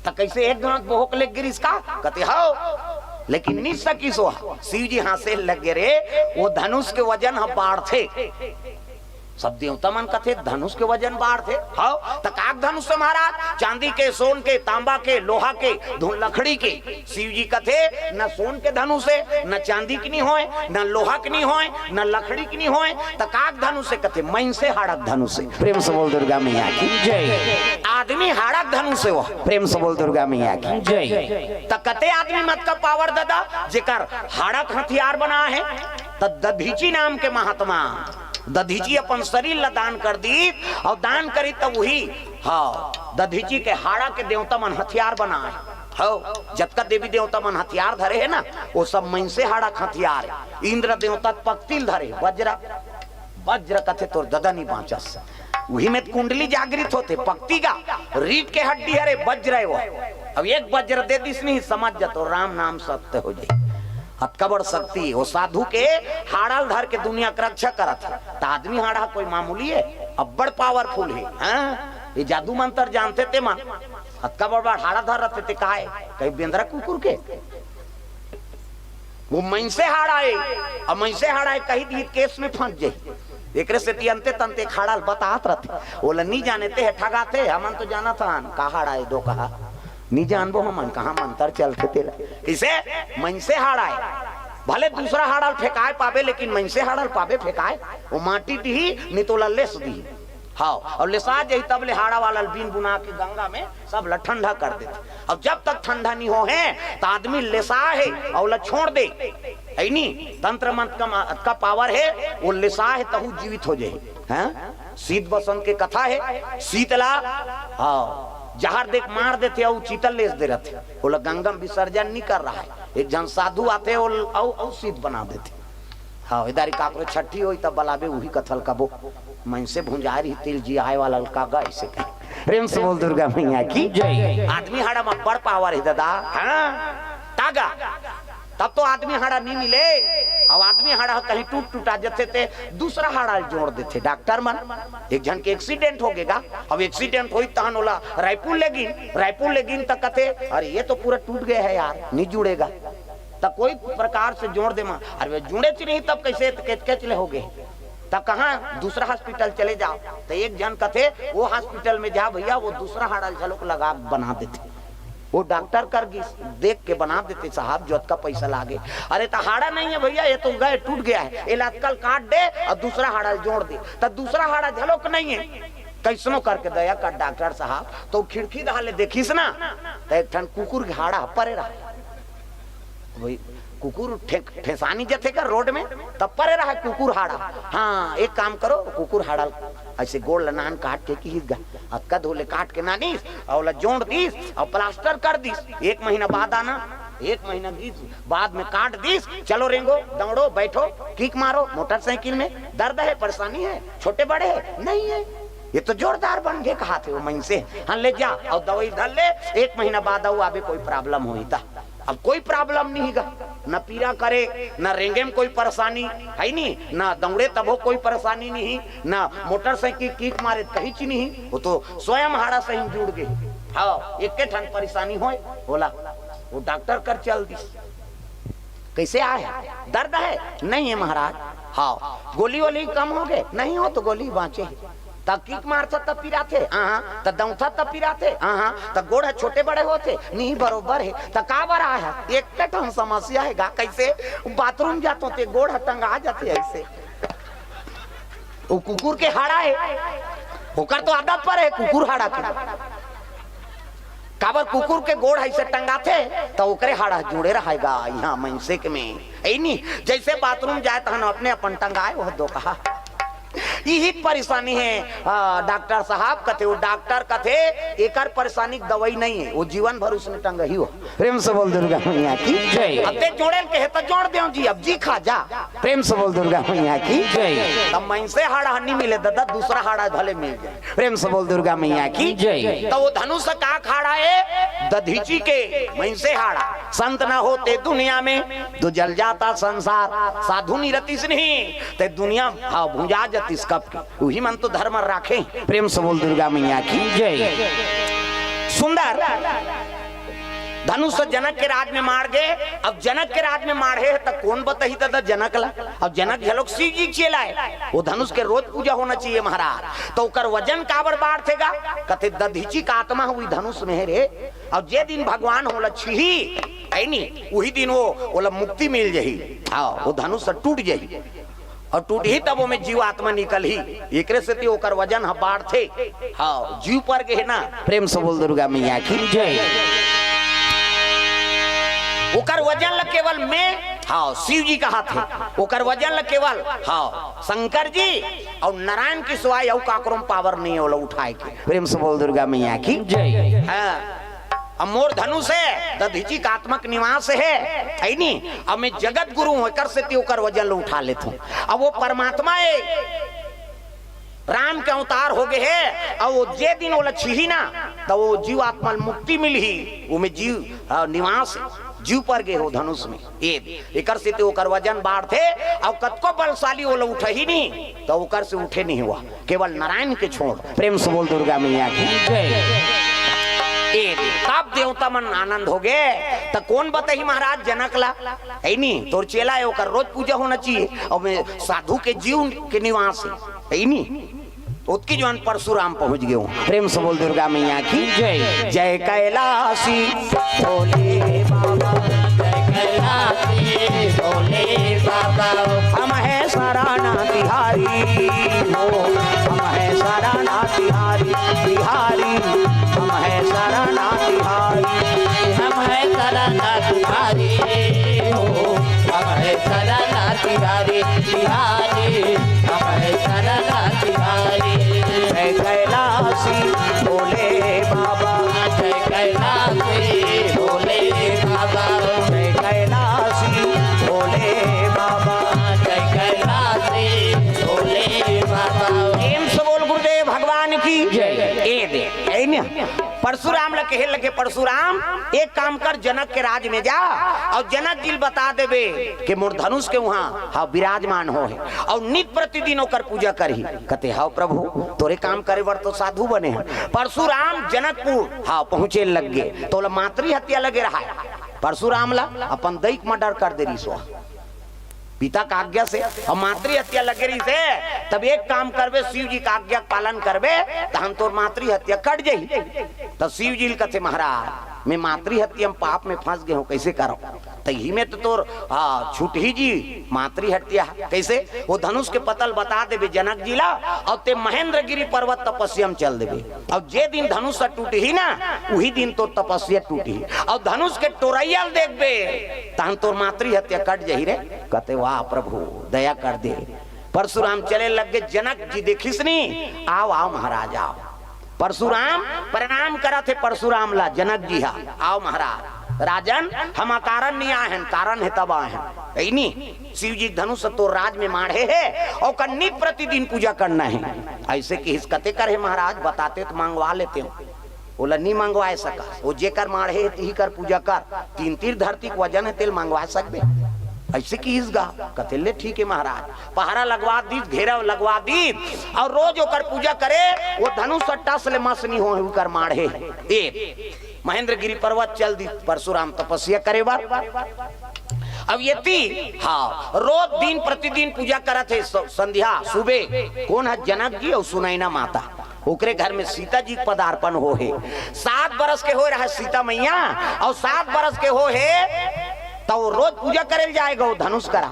तो कैसे एक घाट बोहक ले गिरिस का कहते हो लेकिन नहीं सकी सो शिव जी हासे लग गे रे वो धनुष के वजन हम बाढ़ थे सब देवता मन कथे धनुष के वजन बाढ़ थे हाँ तकाक धनुष से महाराज चांदी के सोन के तांबा के लोहा के लकड़ी के शिव जी कथे न सोन के धनुष है न चांदी की नहीं होए न लोहा की नहीं होए न लकड़ी की नहीं होए तकाक धनुष से कथे मन से हाड़क धनुष से। प्रेम से बोल दुर्गा मैया की जय। आदमी हाड़क धनुष से वो प्रेम से बोल दुर्गा मैया की जय। तकते आदमी मत का पावर दादा जेकर हाड़क हथियार बना है दधीची नाम के महात्मा दधीची अपन शरीर ला दान कर दी और दान करी तब वही हाँ दधीची के हाड़ा के देवता मन हथियार बनाए हो जतका देवी देवता मन हथियार धरे है ना वो सब मन से हाड़ा हथियार इंद्र देवता पक्तिल धरे वज्र कथे तो ददा नहीं बाँचस वही में कुंडली जागृत होते पक्ति का रीढ़ के हड्डी हरे वज्र है वो अब एक वज्र दे दिस नहीं समझ जातो राम नाम सत्य हो जाए हथकबड़ शक्ति वो साधु के हाड़ल धर के दुनिया की रक्षा करत है तो आदमी हाड़ा कोई मामूली है अब बड़ पावरफुल है हाँ? ये जादू मंत्र जानते थे मन हथकबड़ हाड़ा धर रहते थे काहे कहीं बेंद्रा कुकुर के वो मन से हाड़ा है अब मन से हाड़ा है कहीं दी केस में फंस जाये एक से अंते तंते खाड़ा बतात रहते वो नहीं जाने थे ठगाते हमन तो जाना था कहा हाड़ा है दो कहा नहीं जानबो हमन कहां मंतर चलते तेरा इसे मन से हाड़ाए भले दूसरा हाड़ल फेंकाए पावे लेकिन मन से हाड़ल पावे फेंकाए वो माटी दी नहीं तो लेस दी हाँ और लेसा जाई तब ले हाड़ा वाला बीन बुना के गंगा में सब ला ठंडा कर देते अब जब तक ठंडा नहीं हो है तो आदमी लेसा है और ला छोड़ दे है नहीं तंत्र मंत्र का पावर है वो लेसा है तहु जीवित हो जाए हैं शीत बसंत के कथा है शीतला हाँ जहर देख मार देते और चीतल लेस दे रहते बोला गंगा विसर्जन नहीं कर रहा है एक जन साधु आते और शीत बना देते हाँ इधर काकरो छठी हो तब बलाबे वही कथल का वो मन से भुंजा रही तिल जी आए वाला का गा ऐसे कहे। प्रेम से बोल दुर्गा मैया की जय। आदमी हाड़ा में बड़ पावर है दादा हाँ तागा तब तो आदमी हाड़ा नहीं मिले अब आदमी हाड़ा कहीं टूटा जाते थे दूसरा हाड़ा जोड़ देते डॉक्टर मन एक जन के एक्सीडेंट हो गएगा अब एक्सीडेंट हुई तहन होला रायपुर लेगिन तक कथे अरे ये तो पूरा टूट गया है यार नहीं जुड़ेगा तब कोई प्रकार से जोड़ दे अरे जुड़े थी नहीं तब कैसे कैचले हो गए तब कहाँ दूसरा हॉस्पिटल चले जाओ तो एक जन कथे वो हॉस्पिटल में जा भैया वो दूसरा हाड़ा झलक लगा बना देते वो डॉक्टर कर देख के बना देते साहब जो का पैसा लागे। अरे तो हाड़ा नहीं है भैया, ये तो गए टूट गया है, ये लातकल काट दे और दूसरा हाड़ा जोड़ दे, तो दूसरा हाड़ा झलोक नहीं है, कैसनो करके दया कर डॉक्टर साहब। तो खिड़की डाले देखिस ना तो एक ठन कुकुर के हाड़ा परे रहा, वही कुकुर ठेसानी जथे कर रोड में तब परे रहा कुकुर हाड़ा। हाँ एक काम करो, कुकुर हाड़ा ऐसे गोड़ लनान काट के की अक्का धोले काट के नानीस और जोड़ दीस और प्लास्टर कर दीस। 1 महीना बाद आना, 1 महीना बाद में काट दीस, चलो रेंगो दौड़ो बैठो किक मारो मोटरसाइकिल में। दर्द है परेशानी है छोटे बड़े है नहीं है, ये तो जोरदार बन गए कहा थे वो महीने से। हाँ ले जा और दवाई धर ले, 1 महीना बाद आओ आबे कोई प्रॉब्लम हुई था। अब कोई प्रॉब्लम नहीं गा, न पीड़ा करे न रेंगे में कोई परेशानी है नहीं, न दौड़े तब हो कोई परेशानी नहीं, न मोटरसाइकिल किक मारे कहीं चीज नहीं, वो तो स्वयं हाड़ा से ही जुड़ गए। हाँ एक के ठन परेशानी हो बोला वो डॉक्टर कर चल दी। कैसे आया, दर्द है नहीं है महाराज, हाँ गोली वोली कम हो गए नहीं हो तो गोली बाँचे, तब किक मारता तब पिरा थे, हाँ तब दौड़ता तब पिरा थे, हाँ तब गोड़ है छोटे बड़े होते नहीं बरोबर है, तब का बार आया एक कटन समस्या है गा। कैसे बाथरूम जाते थे गोड़ टंगा जाते ऐसे, वो कुकुर के हाड़ा है, होकर तो आदत पर है कुकुर हाड़ा के काबर कुकुर के गोड़ ऐसे टंगा थे तो ओकरे हाड़ा जुड़े रहेगा यहाँ मनसेक में। नहीं जैसे बाथरूम जाए तो अपने अपन टंगाए वो दो कहा, यही परेशानी है। डॉक्टर साहब कथे वो डॉक्टर कथे एक परेशानी दवाई नहीं है, वो जीवन भर उसने टंग ही हो। प्रेम से बोल दुर्गा मैया की जय। अब ते जोड़े के तो जोड़ दे जी, अब जी खा जा। प्रेम से बोल दुर्गा मैया की जय। तब मैं से हाड़ा नहीं मिले दादा, दूसरा हाड़ा भले मिल जाए। प्रेम से बोल दुर्गा मैया की जय। तो वो धनुष का खाड़ा है दधीची के मैं से हाड़ा, संत न होते दुनिया में तो जल जाता संसार, साधु निरतिस नहीं ते दुनिया भुजा जतिस कब की, वही मन तो धर्म राखे। प्रेम से बोल दुर्गा मैया की जय। सुंदर धनुष जनक के राज में मार गए। अब जनक के राज में मारे तो कौन बताही दादा जनक ला। अब जनक झलोक शिव जी चेला है, वो धनुष के रोज पूजा होना चाहिए महाराज। तो कर वजन काबर बाढ़ेगा कथे दधीची का आत्मा हुई धनुष में है रे। अब जे दिन भगवान होला छिही है नी वही दिन वो मुक्ति मिल जाही। हाँ वो धनुष टूट जाही और टूट ही तब वो में जीव आत्मा निकल ही एक से ओकर वजन बाढ़ थे। हाँ जीव पर गए ना। प्रेम से बोल दुर्गा मैया की जय। ओकर वजन ल केवल में हाँ शिव जी कहा थे, ओकर वजन ल केवल हाँ शंकर जी और नारायण की सिवाय और काकरों पावर नहीं है उठाए के। प्रेम से बोल दुर्गा मैया की जय। हाँ मोर धनुष है दधीची का आत्मक निवास है नी। अब मैं जगत गुरु होकर से ओकर वजन ल उठा लेता हूँ। अब वो परमात्मा है राम के अवतार हो गए है और वो जे दिन वो छिही ना तो वो जीव आत्मा मुक्ति मिल ही वो में जीव निवास जीव पर गए हो धनुष में एक से ओकर वजन बाढ़ थे और कतको बलशाली वो उठे ही नहीं तो ओकर से उठे नहीं हुआ, केवल नारायण के छोड़। प्रेम से बोल दुर्गा मैया की जय। तब देवता मन आनंद हो गए। तो कौन बताही महाराज जनक ला है नी तोर चेला है ओकर रोज पूजा होना चाहिए और मैं साधु के जीव के निवास है नी। उसकी जो परशुराम पहुंच गए हूँ। प्रेम से बोल दुर्गा मैया की जय। जय कैलाशी भोले बाबा, जय कैलाशी भोले बाबा, हम है सराना बिहारी हो, हम है सराना बिहारी बिहारी, हम है सराना बिहारी, हम है सराना बिहारी हो, हम है सराना बिहारी बिहारी, हम है सराना बिहारी। जय कैलाशी भोले बाबा, जय कैलाशी भोले बाबा, जय कैलाशी भोले बाबा, जय कैलाशी भोले बाबा। प्रेम से बोल गुरुदेव भगवान की जय। ए दे परशुराम लगे लगे परशुराम एक काम कर जनक के राज में जा और जनक जी बता देवे कि मोर धनुष के वहाँ हाँ विराजमान हो है और नित प्रतिदिन होकर पूजा करही। कहते हाँ प्रभु तोरे काम करे बर तो साधु बने हैं। परशुराम जनकपुर हाँ पहुंचे लग गए तो मातृ हत्या लगे रहा परशुराम ला अपन दैक मर्डर कर दे रही सो पिता का आज्ञा से और मातृ हत्या लगे रही से। तब एक काम करवे शिव जी का आज्ञा पालन करवे तो हम तो मातृ हत्या कट जाही। तो शिव जी कहते महाराज मैं मातृ हत्या में पाप में फंस गए हूँ, कैसे करो? तही में तो तोर छूट ही जी मातृ हत्या कैसे? वो धनुष के पतल बता देवे जनक जिला और ते महेंद्रगिरी पर्वत तपस्या में चल देवे। और जे दिन धनुष से टूट ही ना वही दिन तो तपस्या टूटी और धनुष के टोरैयल देखबे तहन तोर मातृ हत्या कट जही रे। कहते वाह प्रभु दया कर दे। परशुराम चले लग गए, जनक जी देखिस नी, आओ आओ महाराज आओ। परशुराम प्रणाम करा थे परशुराम ला, जनक जी हा आओ महाराज। राजन हम कारण नहीं आए हैं, कारण है तब आए हैं। नहीं शिव जी धनुष तो राज में माढ़े है और कन्नी प्रतिदिन पूजा करना है। ऐसे कि हिस्कते करे महाराज, बताते तो मंगवा लेते हो। बोला नहीं मंगवा सका, वो जे कर माढ़े ही कर पूजा कर, 3 तीर धरती को वजन है तेल मंगवा सकबे। ऐसे की इसगा कतेले ठीक है महाराज, पहरा लगवा दी, घेरा लगवा दी और रोज होकर पूजा करे। वो धनुष सट्टा से मस नहीं हो कर माढ़े एक महेंद्रगिरी पर्वत चल दी परशुराम तपस्या करे बार। अब ये थी हाँ रोज दिन प्रतिदिन पूजा करा थे संध्या सुबह। कौन है? जनक जी और सुनैना माता। ओकरे घर में सीता जी पदार्पण हो है। 7 बरस के हो रहा है सीता मैया और 7 बरस के हो है तो रोज पूजा करे जाएगा। वो धनुष करा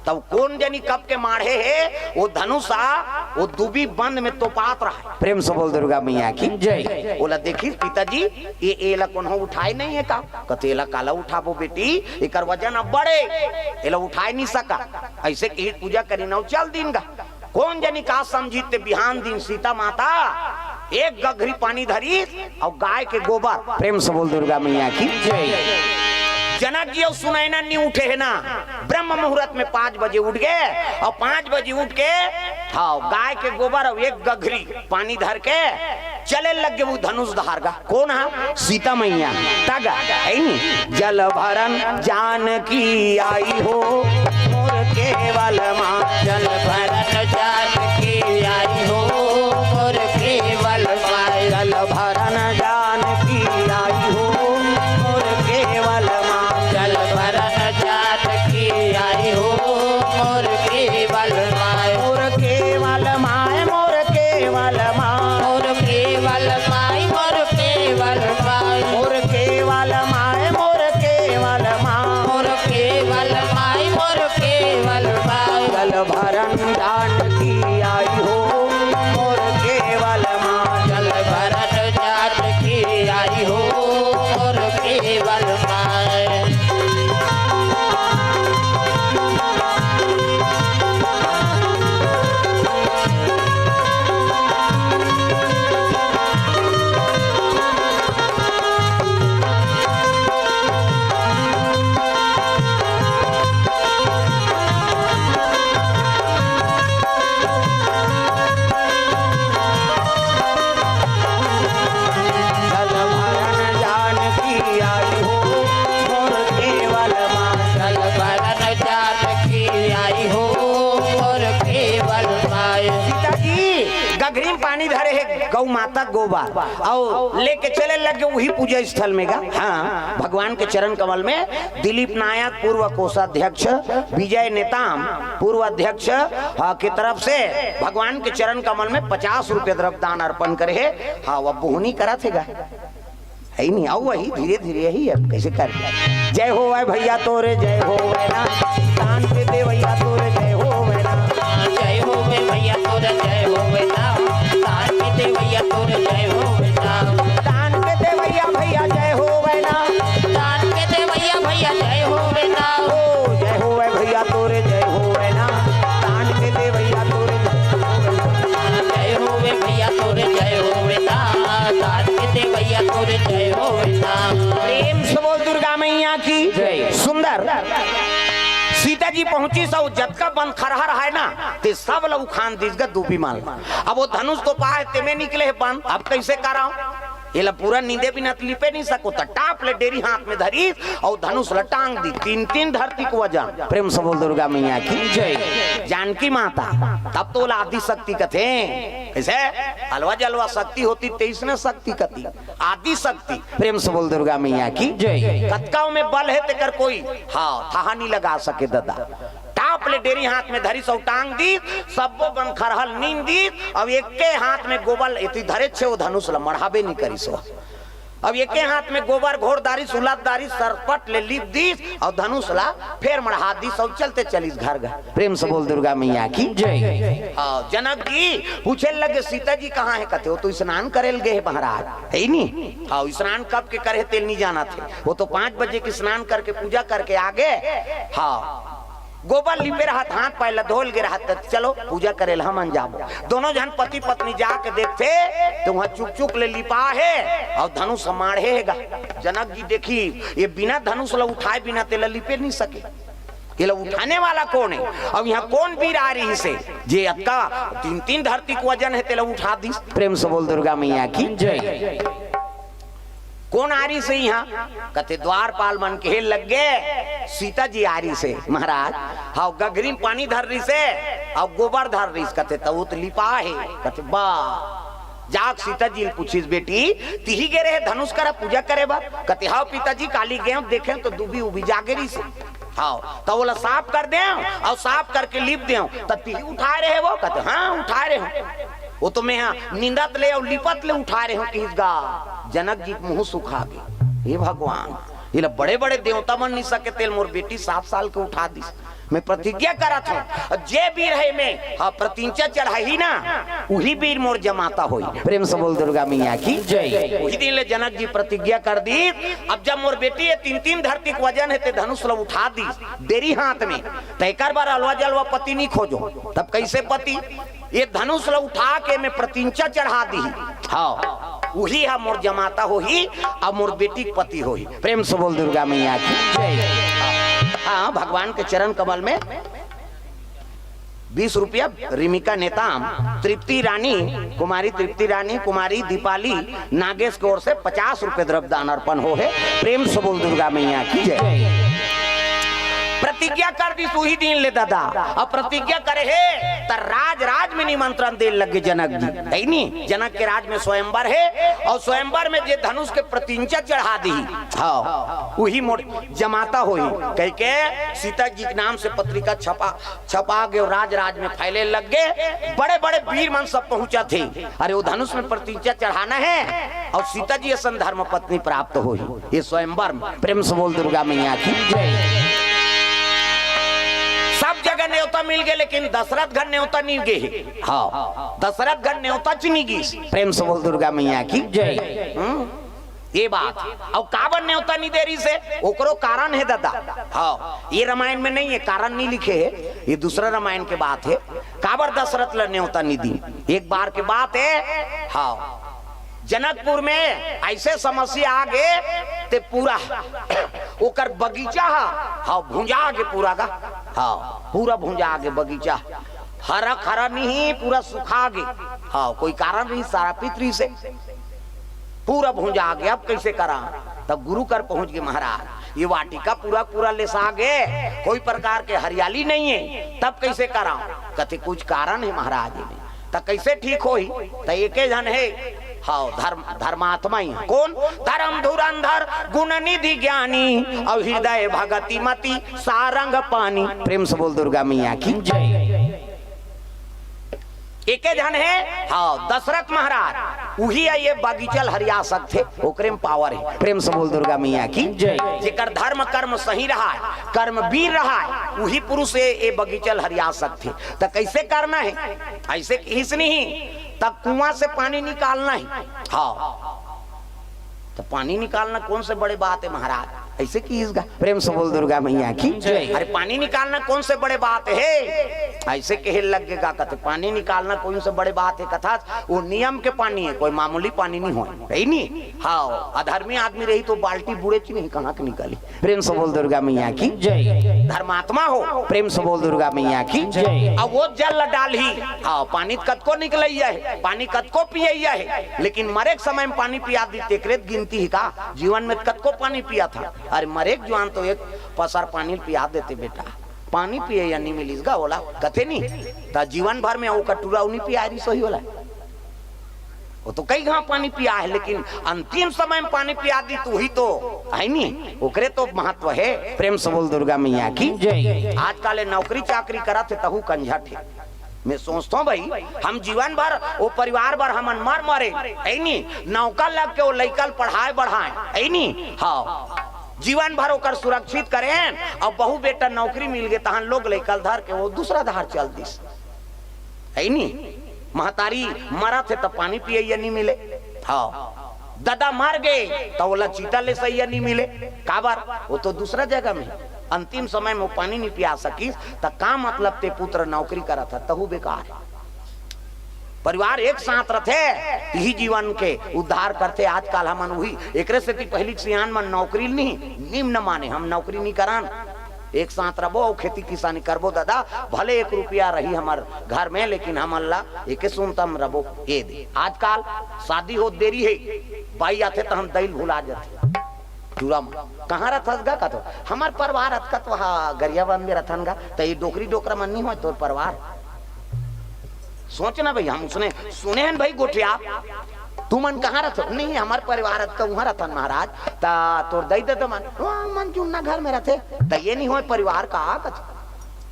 तब कौन जनी कब के माढ़े है वो धनुष वो दुबी बंद में तोपात रहा है। प्रेम से बोल दुर्गा मैया की जय। बोला देखी पिताजी ये एला कौन हो उठाए नहीं है का? कहते एला काला उठाबो बेटी, एक वजन अब बड़े एला उठाए नहीं सका। ऐसे की पूजा करी ना चल दिन का कौन जनी का समझीते। बिहान दिन सीता माता एक गघरी पानी धरी और गाय के गोबर। प्रेम से बोल दुर्गा मैया की जय। जनक जी और सुनैना नहीं उठे है ना, ब्रह्म मुहूर्त में 5 बजे उठ गए और 5 बजे उठ के हाँ गाय के गोबर और एक गघरी पानी धर के चले लग गए वो धनुष धारगा। कौन है? सीता मैया तगा है नी। जल भरन जानकी आई हो मोर केवल मां, जल भरन जानकी आई हो मोर केवल मां, जल भरन जानकी आई हो मोर केवल मां, जल भरन जानकी आई हो मोर केवल मां, मोर केवल मां, मोर केवल मां, मोर केवल मां, मोर केवल मां, मोर केवल मां, मोर केवल मां, मोर केवल मां, मोर केवल मां, जल भरन जानकी आई हो मोर केवल मां, जल भरन जानकी आई हो मोर केवल मां। पानी धरे है गौ माता गोबर और लेके चले लगे वही पूजा स्थल में गा। हाँ भगवान के चरण कमल में दिलीप नायक पूर्व कोषाध्यक्ष, विजय नेताम पूर्व अध्यक्ष की तरफ से भगवान के चरण कमल में 50 रुपये द्रव्यदान अर्पण करे है। हाँ वह बोहनी करा थे गा है नहीं। आओ वही धीरे धीरे ही अब कैसे कर। जय हो वै भैया तोरे जय हो वै ना, दान के दे भैया तोरे जय हो वै ना, जय हो वै भैया तोरे जय हो वै ना, दान के दे भैया तोरे जय हो वै ना, दान के दे भैया भैया जय हो वै ना, दान के दे भैया भैया जय हो वै ना, ओ जय हो वै भैया तोरे जय हो वै ना, दान के दे भैया तोरे जय हो वै भैया तोरे जय हो वै ना, दान के दे भैया तोरे जय हो वै ना। प्रेम से बोल दुर्गा मैया की जय। सुंदर सीता जी पहुंची सब जतका बंद खरहर है ना ते सब लोग खान दिसगा दूबी माल। अब वो धनुष तो पाए ते में निकले है बंद। अब कैसे कराऊं ये पूरा नींदे भी न लिपे नहीं सको तो टाप ले डेरी हाथ में धरी और धनुष लटांग दी 3-3 धरती को वजन। प्रेम से बोल दुर्गा मैया की जय। जानकी माता तब तो आदि शक्ति कथे ऐसे अलवा जलवा शक्ति होती 23 ने शक्ति कथी आदि शक्ति। प्रेम से बोल दुर्गा मैया की जय। कतकाओं में बल है तेकर कोई हाँ था नहीं लगा सके दादा। टापले डेरी हाथ में धरी सौ टांग दी सबो बन खरहल नींद दी। अब एक के हाथ में गोबल इतनी धरे छे वो धनुष ल मढ़ाबे नहीं करी सो अब एक हाथ में गोबर घोड़दारी सुलादारी सरपट ले लीप दीस और धनुष ला फेर मढ़ा दीस और चलते चलीस घर घर। प्रेम से बोल दुर्गा मैया की जय। जनक जी पूछे लगे सीता जी कहाँ है? कहते हो तो स्नान करेल गए महाराज, है नहीं? हाँ, स्नान कब के करे तेल नहीं जाना थे, वो तो 5 बजे के स्नान करके पूजा करके आगे। हाँ, गोबर लिपे रहा, हाथ पैर धोल गे रहा, चलो पूजा करे हम अंजाम। दोनों जन पति पत्नी जाके देखते तो वहां चुक चुक ले लिपा है और धनुष माढ़ेगा। जनक जी देखी ये बिना धनुष ला उठाए बिना तेला लिपे नहीं सके, ये लोग उठाने वाला कौन है? अब यहाँ कौन वीर आ रही से जे अक्का 3-3 धरती को वजन है तेला उठा दी। प्रेम से बोल दुर्गा मैया की जय। कौन आ रही से यहाँ? कहते द्वारपाल मन के लग गए, सीता जी आ रही से महाराज। हाँ, गगरी पानी धर रही से और गोबर धर रही। कहते तो लिपा है। कहते बा जाग सीता जी पूछिस बेटी तिही गे रहे धनुष करा पूजा करे बा? कहते हाँ पिताजी काली गए देखे तो दुबी उबी जागे रही से। हाँ, तो बोला साफ कर दे और साफ करके लिप दे तब तिही उठा रहे वो? कहते हाँ उठा रहे हो, वो तो मैं नींदत ले और लिपत ले उठा रहे हो कि गा। जनक जी मुंह सुखा गए, हे भगवान ये बड़े बड़े देवता मन नहीं सके तेल मोर बेटी 7 साल के उठा दी। मैं प्रतिज्ञा करा था जे वीर है मैं हाँ प्रतिज्ञा चढ़ाई ना वही वीर मोर जमाता होई। प्रेम से बोल दुर्गा मैया की जय। वही दिन ले जनक जी प्रतिज्ञा कर दी, अब जब मोर बेटी ये 3-3 धरती के वजन है ते धनुष ला उठा दी देरी हाथ में, तैकर बार अलवा जलवा पति नहीं खोजो। तब कैसे पति? ये धनुष ला उठा के मैं प्रतिज्ञा चढ़ा दी। हाँ, वही है मोर जमाता होही अब मोर बेटी पति होही। प्रेम से बोल दुर्गा मैया की जय। हाँ, भगवान के चरण कमल में 20 रुपया रिमिका नेताम तृप्ति रानी कुमारी तृप्ति रानी कुमारी दीपाली नागेश की ओर से 50 रुपए द्रव्य दान अर्पण हो है। प्रेम से बोल दुर्गा मैया की जय। प्रतिज्ञा कर दी सुही दिन ले दादा, अब प्रतिज्ञा करे है तो राज में निमंत्रण दे लगे जनक जी, है नहीं? जनक के राज में स्वयंवर है और स्वयंवर में जे धनुष के प्रतिज्ञा चढ़ा दी हाँ वही मोड़ जमाता हुई कह के सीता जी के नाम से पत्रिका छपा गए, राज में फैले लग गए। बड़े बड़े वीर मन सब पहुंचा थे, अरे वो धनुष में प्रतिज्ञा चढ़ाना है और सीता जी ऐसा धर्म पत्नी प्राप्त हुई ये स्वयंवर में। प्रेम से बोल दुर्गा मैया की जय। सब जगह न्योता मिल गए लेकिन दशरथ घर न्योता नहीं गए। हाँ, दशरथ घर न्योता चुनी गई। प्रेम से बोल दुर्गा मैया की जय। ये बात अब काबर न्योता नहीं दे रही से ओकरो कारण है दादा। हाँ, ये रामायण में नहीं है, कारण नहीं लिखे है, ये दूसरा रामायण के बात है। काबर दशरथ ला न्योता नहीं दी एक बार के बात है। हाँ, जनकपुर में ऐसे समस्या आ गए ते पूरा ओकर बगीचा हाँ भुंजा आगे पूरा का। हाँ, पूरा भुंजा आगे बगीचा हरा नहीं पूरा सुखा गए। हाँ, कोई कारण नहीं, सारा पितरी से पूरा भुंजा आगे। अब कैसे करा? तब गुरु कर पहुंच गए महाराज, ये वाटिका पूरा लेसा गए, कोई प्रकार के हरियाली नहीं है। तब कैसे करा? कहते कुछ कारण है महाराज में। तब कैसे ठीक हो ही? तो एक जन है हाँ धर्मात्मा ही। कौन? धर्म धुरंधर गुण निधि ज्ञानी और हृदय भगति मति सारंग पानी। प्रेम से बोल दुर्गा मैया की जय। एक जन है हाँ दशरथ महाराज, वही है ये बगीचल हरिया सकते ओकरे में पावर है। प्रेम से बोल दुर्गा मैया की जय। जेकर धर्म कर्म सही रहा है, कर्म वीर रहा है, वही पुरुष ये बगीचल हरिया सकते। तो कैसे करना है? ऐसे हिस नहीं तब कुआं से पानी निकालना है। हाँ, तो पानी निकालना कौन से बड़े बात है महाराज? ऐसे की इसका प्रेम से बोल दुर्गा मैया की जय। अरे पानी निकालना कौन से बड़े बात है? ऐसे कहे लगेगा कहते पानी निकालना कौन से बड़े बात है? कथा वो नियम के पानी है, कोई मामूली पानी नहीं हो नहीं। हाँ, अधर्मी आदमी रही तो बाल्टी बूढ़े ची नहीं कहाँ के निकाली। प्रेम से बोल दुर्गा मैया की जय। धर्मात्मा हो प्रेम से बोल दुर्गा मैया की जय। अब वो जल डाल ही हाँ पानी कतको निकल है, पानी कतको पिया है, लेकिन मरे समय में पानी पिया दी तेकरेत गिनती है का? जीवन में कतको पानी पिया था? अरे मरे जवान तो एक पसार पानी पिया देते बेटा, पानी पिए या नहीं मिली बोला कथे नहीं ता जीवन भर में वो कटोरा नहीं पिया रही सही होला। वो तो कई घाव पानी पिया है लेकिन अंतिम समय में पानी पिया दी तो ही तो है नहीं, ओकरे तो महत्व है। प्रेम से बोल दुर्गा मैया की जय। आजकल नौकरी चाकरी करा थे तहु कंझट है, मैं सोचता हूँ भाई हम जीवन भर वो परिवार भर हम मर मरे ऐनी नौका लग के वो लइकल पढ़ाए बढ़ाए ऐनी हाँ जीवन भर होकर सुरक्षित करें और बहु बेटा नौकरी मिल गए तहन लोग लइकल धर के वो दूसरा धार चल दिस ऐनी महतारी मरा थे तब पानी पिए नहीं मिले हाँ दादा मर गए तो बोला चीता ले सही नहीं मिले काबर वो तो दूसरा जगह में अंतिम समय में वो पानी नहीं पिया सकीस तो का मतलब ते पुत्र नौकरी करा था तहु बेकार परिवार एक साथ रहे ही जीवन के उद्धार करते आजकल हमन वही एकरे से पहली सियान मन नौकरी नहीं निम्न माने हम नौकरी नहीं करान एक साथ रहो खेती किसानी करबो दादा भले 1 रुपया रही हमार घर में लेकिन हम अल्लाह एक सुनतम रहो ये दे आजकल शादी हो देरी है भाई आते तो हम दिल भुला जाते कहाँ रथसगा का तो हमार परिवार रथ तो हाँ गरियाबंद में रथन गा तो ये डोकरी डोकरा मन नहीं हो तो परिवार सोचना भाई हम सुने हैं भाई गोठिया तू मन कहाँ रथ नहीं हमार परिवार का वहाँ रथन महाराज ता तोर दई दे तो मन चुनना घर में रथे तो ये नहीं हो परिवार का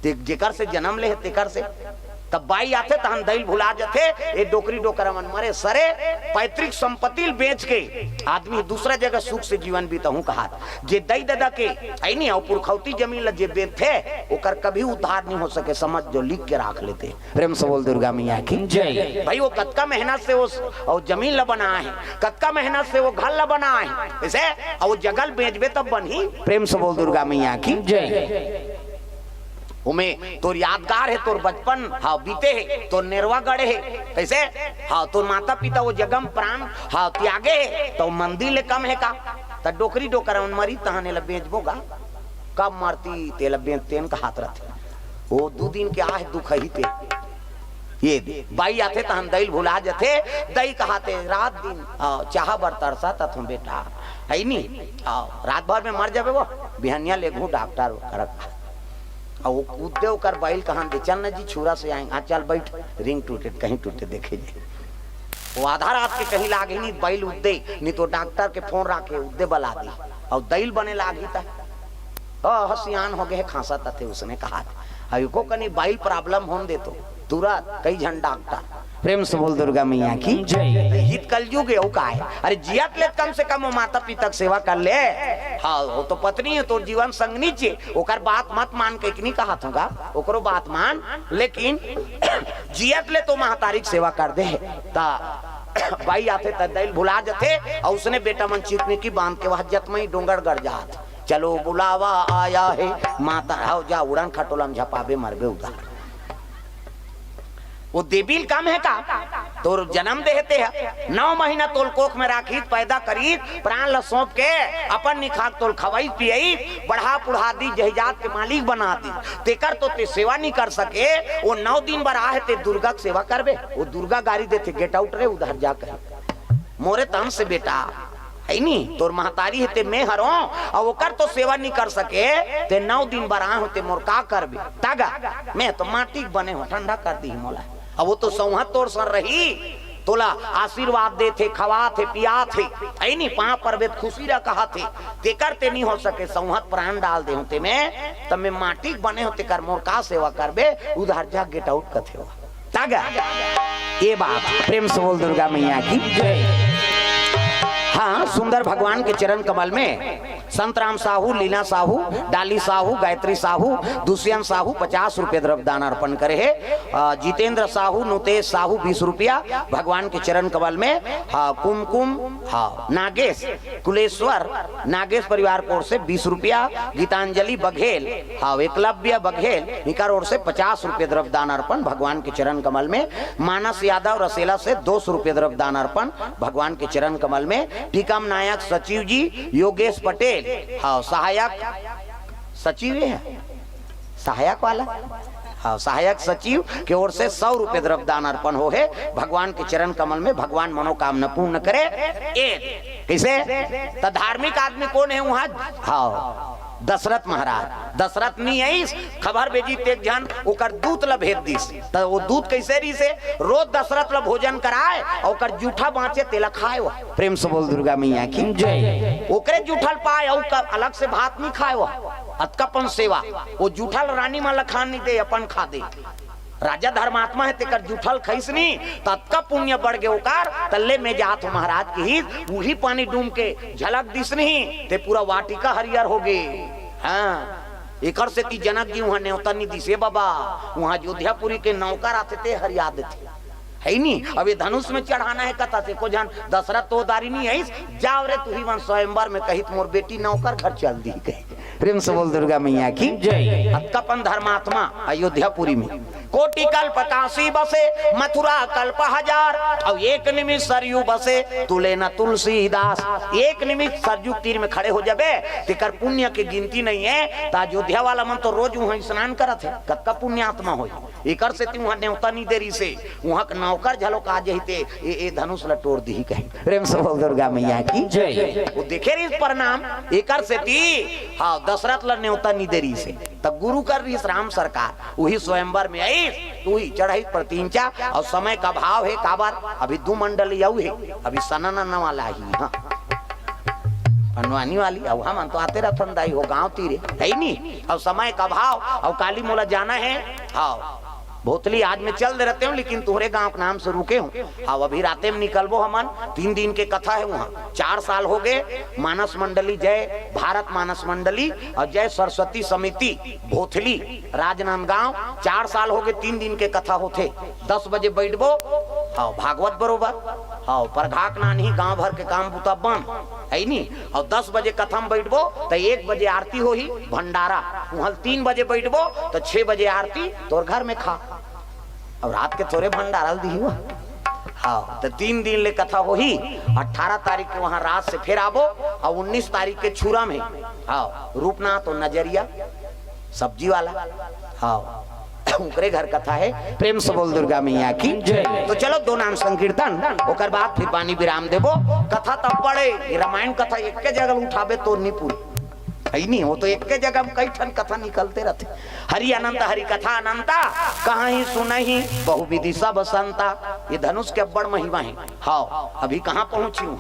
जेकर से जन्म ले तेकर से तब बाई आते तो हम दिल भुला जाते ये डोकरी डोकरा मन मरे सरे पैतृक संपत्ति बेच के आदमी दूसरा जगह सुख से जीवन बीता हूँ कहा जे दई दादा के आई नहीं पुरखौती जमीन जे बेचे ओकर कभी उद्धार नहीं हो सके समझ जो लिख के रख लेते प्रेम से बोल दुर्गा मैया की जय भाई वो कतका मेहनत से वो जमीन ला बना है कतका मेहनत से वो घर ला बना है ऐसे और वो जगल बेचबे तब बनी प्रेम से बोल दुर्गा मैया की जय उमें तोर यादगार है तोर बचपन हाँ बीते है तोर नेरवा गड़े है कैसे हाँ तोर माता पिता वो जगम प्राण हाँ त्यागे है तो मंदिर ले कम है का तो डोकरी डोकरा मरी तहने ला बेचबोगा कब मारती तेल बेचतेन का हाथ रहते वो 2 दिन के आहे दुख ही ते ये दे बाई आते तहन दिल भुला जाते दई कहाते रात दिन चाह बर तरसा तुम बेटा है नहीं रात भर में मर जाबे वो बिहनिया ले घू डॉक्टर करक और कूदे कर बैल कहाँ दे चल ना जी छुरा से आएंगे चल बैठ रिंग टूटे कहीं टूटे देखे जी वो आधा रात के कहीं लागे नहीं बैल उद्दे नहीं तो डॉक्टर के फोन रखे उद्दे बला दी और दैल बने लागी था हसियान हो गए खांसा थे उसने कहा अभी को कहीं बैल प्रॉब्लम होने दे तो तुरंत कई झन डॉक्टर प्रेम से बोल दुर्गा मैया की जय हित कलयुग है का है अरे जियत ले कम से कम माता पिता की सेवा कर ले हाँ वो तो पत्नी है तो जीवन संगनी चे ओकर बात मत मान के नहीं कहा था ओकरो बात मान लेकिन जियत ले तो महतारी की सेवा कर दे ता भाई आते दिल भुला जाते और उसने बेटा मन चीतने की बांध के वहां जत में डोंगर गड़ जात चलो बुलावा आया है माता आओ जा उड़न खटोलम झपाबे मरबे उधर वो देबील काम है का तो जन्म देते है 9 महीना तोल कोख में राखी पैदा करी प्राण ल सौंप के अपन निखाक तोल खवाई पियई बढ़ा पुढ़ा दी जहिजात के मालिक बना दी तेकर तो ते सेवा नहीं कर सके वो 9 दिन बर आहे ते दुर्गा की सेवा करबे वो दुर्गा गाड़ी देते गेट आउट रे उधर जाकर मोरे तन से बेटा है नहीं तोर महतारी है ते मैं हरो और वो कर तो सेवा नहीं कर सके ते 9 दिन बर आ होते मोर का करबे तागा मैं तो माटी बने हो ठंडा कर दी मोला अब वो तो सौहा तोर सर रही तोला आशीर्वाद दे थे खवा थे पिया थे ऐ नहीं पा परबेत खुशी रह कहा थे ते करते नहीं हो सके सौहत प्राण डाल दे होते में तब में माटी बने होते कर मोर का सेवा करबे उधर जा गेट आउट कथे हो तागा ये बात प्रेम से बोल दुर्गा मैया की जय हाँ सुंदर भगवान के चरण कमल में संत राम साहू लीला साहू डाली साहू गायत्री साहू दुष्यंत साहू 50 रुपये द्रव्य दान अर्पण करे है जितेंद्र साहू नुतेश साहू 20 रुपया भगवान के चरण कमल में हाँ कुमकुम हाँ नागेश कुलेश्वर नागेश परिवार की ओर से 20 रुपया गीतांजलि बघेल हाँ एकलव्य बघेल इनका ओर से 50 रुपये द्रव्य दान अर्पण भगवान के चरण कमल में मानस यादव रसेला से 200 रुपये द्रव्य दान अर्पण भगवान के चरण कमल में टीकम नायक सचिव जी योगेश पटेल हाँ सहायक सचिव है सहायक वाला हाँ सहायक सचिव की ओर से 100 रुपये द्रव्य दान अर्पण हो है भगवान के चरण कमल में भगवान मनोकामना पूर्ण करे कैसे तो धार्मिक आदमी कौन है वहाँ हाँ दशरथ महाराज दशरथ नहीं है खबर भेजी तेज जन ओकर दूत ला भेज दिस तो वो दूत कैसे रही से रोज दशरथ ला भोजन कराए और ओकर जूठा बाँचे तेला खाए वो प्रेम से बोल दुर्गा मैया की जय ओकरे जूठल पाए और अलग से भात नहीं खाए वो अतकापन सेवा वो जूठल रानी माला खान नहीं दे अपन खा दे राजा धर्मात्मा है तेकर जूठल खैसनी तत्का पुण्य बढ़ गए ओकार तल्ले में जात महाराज की ही वही पानी डूम के झलक दिसनी ते पूरा वाटिका हरियर हो गए। हाँ एकर से की जनक जी वहां न्योता नहीं दिसे बाबा, वहां अयोध्यापुरी के नौकर आते थे हरिया देते है नहीं। अब ये धनुष में चढ़ाना है कथा से को जान दशरथ तो दारी नहीं है जाओ रे तू ही वन स्वयंवर में कही मोर बेटी नौकर घर चल दी गई। प्रेम से बोल दुर्गा मैया की जय। अतकपन धर्मात्मा अयोध्यापुरी में कोटि कल्प काशी बसे मथुरा कल्प हजार और एक निमिष सरयू बसे तुले न तुलसीदास। एक निमिष सरयू तीर में खड़े हो जाबे तेकर पुण्य की गिनती नहीं है। ता अयोध्या वाला मन तो रोज वहां स्नान करत है कतका पुण्य आत्मा हो एकर से वहां न्योता नहीं देरी से वहां नौकर झलोक आ जहिते ए धनुष लटोर दी कहीं। प्रेम से बोल दुर्गा मैया की जय। वो देखे रही परिणाम एकर से ती हाँ दशरथ ल न्योता नहीं देरी से तब गुरु कर रही राम सरकार वही स्वयंवर में आई तू ही चढ़ाई पर 3-4 और समय का भाव है काबार अभी 2 मंडल यू है अभी सनन वाला ही। हाँ बनवानी वाली अब हम तो आते रथन दाई हो गांव तीरे है नहीं और समय का भाव और काली मोला जाना है। हाँ भोतली आज में चल दे रहते हूँ लेकिन तुम्हारे गांव के नाम से रुके हूँ। अब अभी राते में निकलबो हमन 3 दिन के कथा है वहाँ 4 साल हो गए। मानस मंडली जय भारत मानस मंडली और जय सरस्वती समिति भोथली राजनांदगांव 4 साल हो गए 3 दिन के कथा होते 10 बजे बैठबो। हाँ भागवत बरोबर हाँ प्रघाक नानी गांव भर के काम बुता बन है नहीं और 10 बजे कथा में बैठबो तो 1 बजे आरती हो ही भंडारा वहां 3 बजे बैठबो तो 6 बजे आरती तोर घर में खा और रात के थोड़े भंडारा दी हुआ। हाँ तो 3 दिन ले कथा हो ही 18 तारीख के वहां रात से फिर आबो और 19 तारीख के छुरा में हाँ रूपनाथ और नजरिया सब्जी वाला हाँ उनके घर कथा है। प्रेम से बोल दुर्गा मैया की जय। तो चलो 2 नाम संकीर्तन ओकर बाद फिर पानी विराम देबो। कथा तब पड़े रामायण कथा एक के जगह उठाबे तो नहीं पूरी है नहीं वो तो एक के जगह में कई ठन कथा निकलते रहते। हरि अनंत हरि कथा अनंता कहाँ ही सुनही बहुविधि सब संता। ये धनुष के बड़ महिमा है। हाँ अभी कहाँ पहुंची हूँ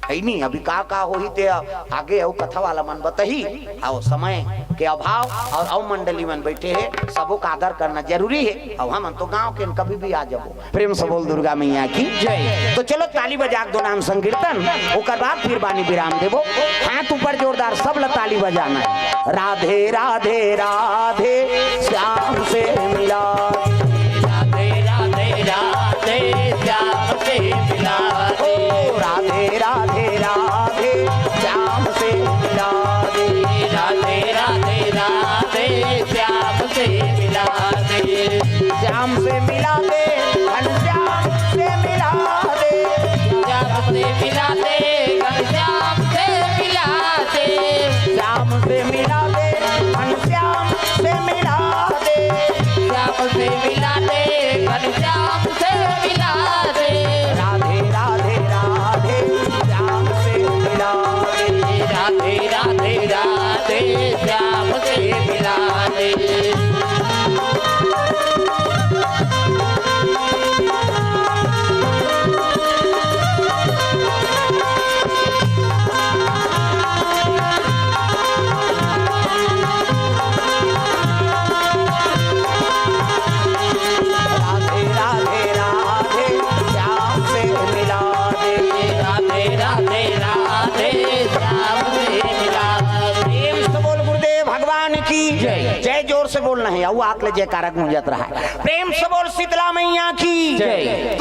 है नहीं अभी का हो ही ते आगे आओ कथा वाला मन बताही आओ समय के अभाव और आओ मंडली मन बैठे है सबों का आदर करना जरूरी है और हम तो गांव के कभी भी आ जाबो। प्रेम से बोल दुर्गा मैया की जय। तो चलो ताली बजा 2 नाम संकीर्तन ओकर बाद फिर बानी विराम देबो। हाथ ऊपर जोरदार सब ल ताली बजाना है। राधे राधे राधे श्याम से मिला राधे राधे राधे श्याम से मिला राधे राधे राधे श्याम से मिला दे राधे राधे राधे श्याम से मिला दे श्याम से मिला दे घनश्याम से मिला दे श्याम से मिला दे घनश्याम से मिला दे श्याम से मिला दे घनश्याम से मिला दे श्याम से मिला दे घनश्याम से मिला दे राधे राधे राधे श्याम से मिला दे राधे राधे राधे श्याम से मिला दे। जय जोर से बोलना है आऊ आक ले जयकारा गूंजत रहा है। प्रेम से बोल शीतला मैया की जय।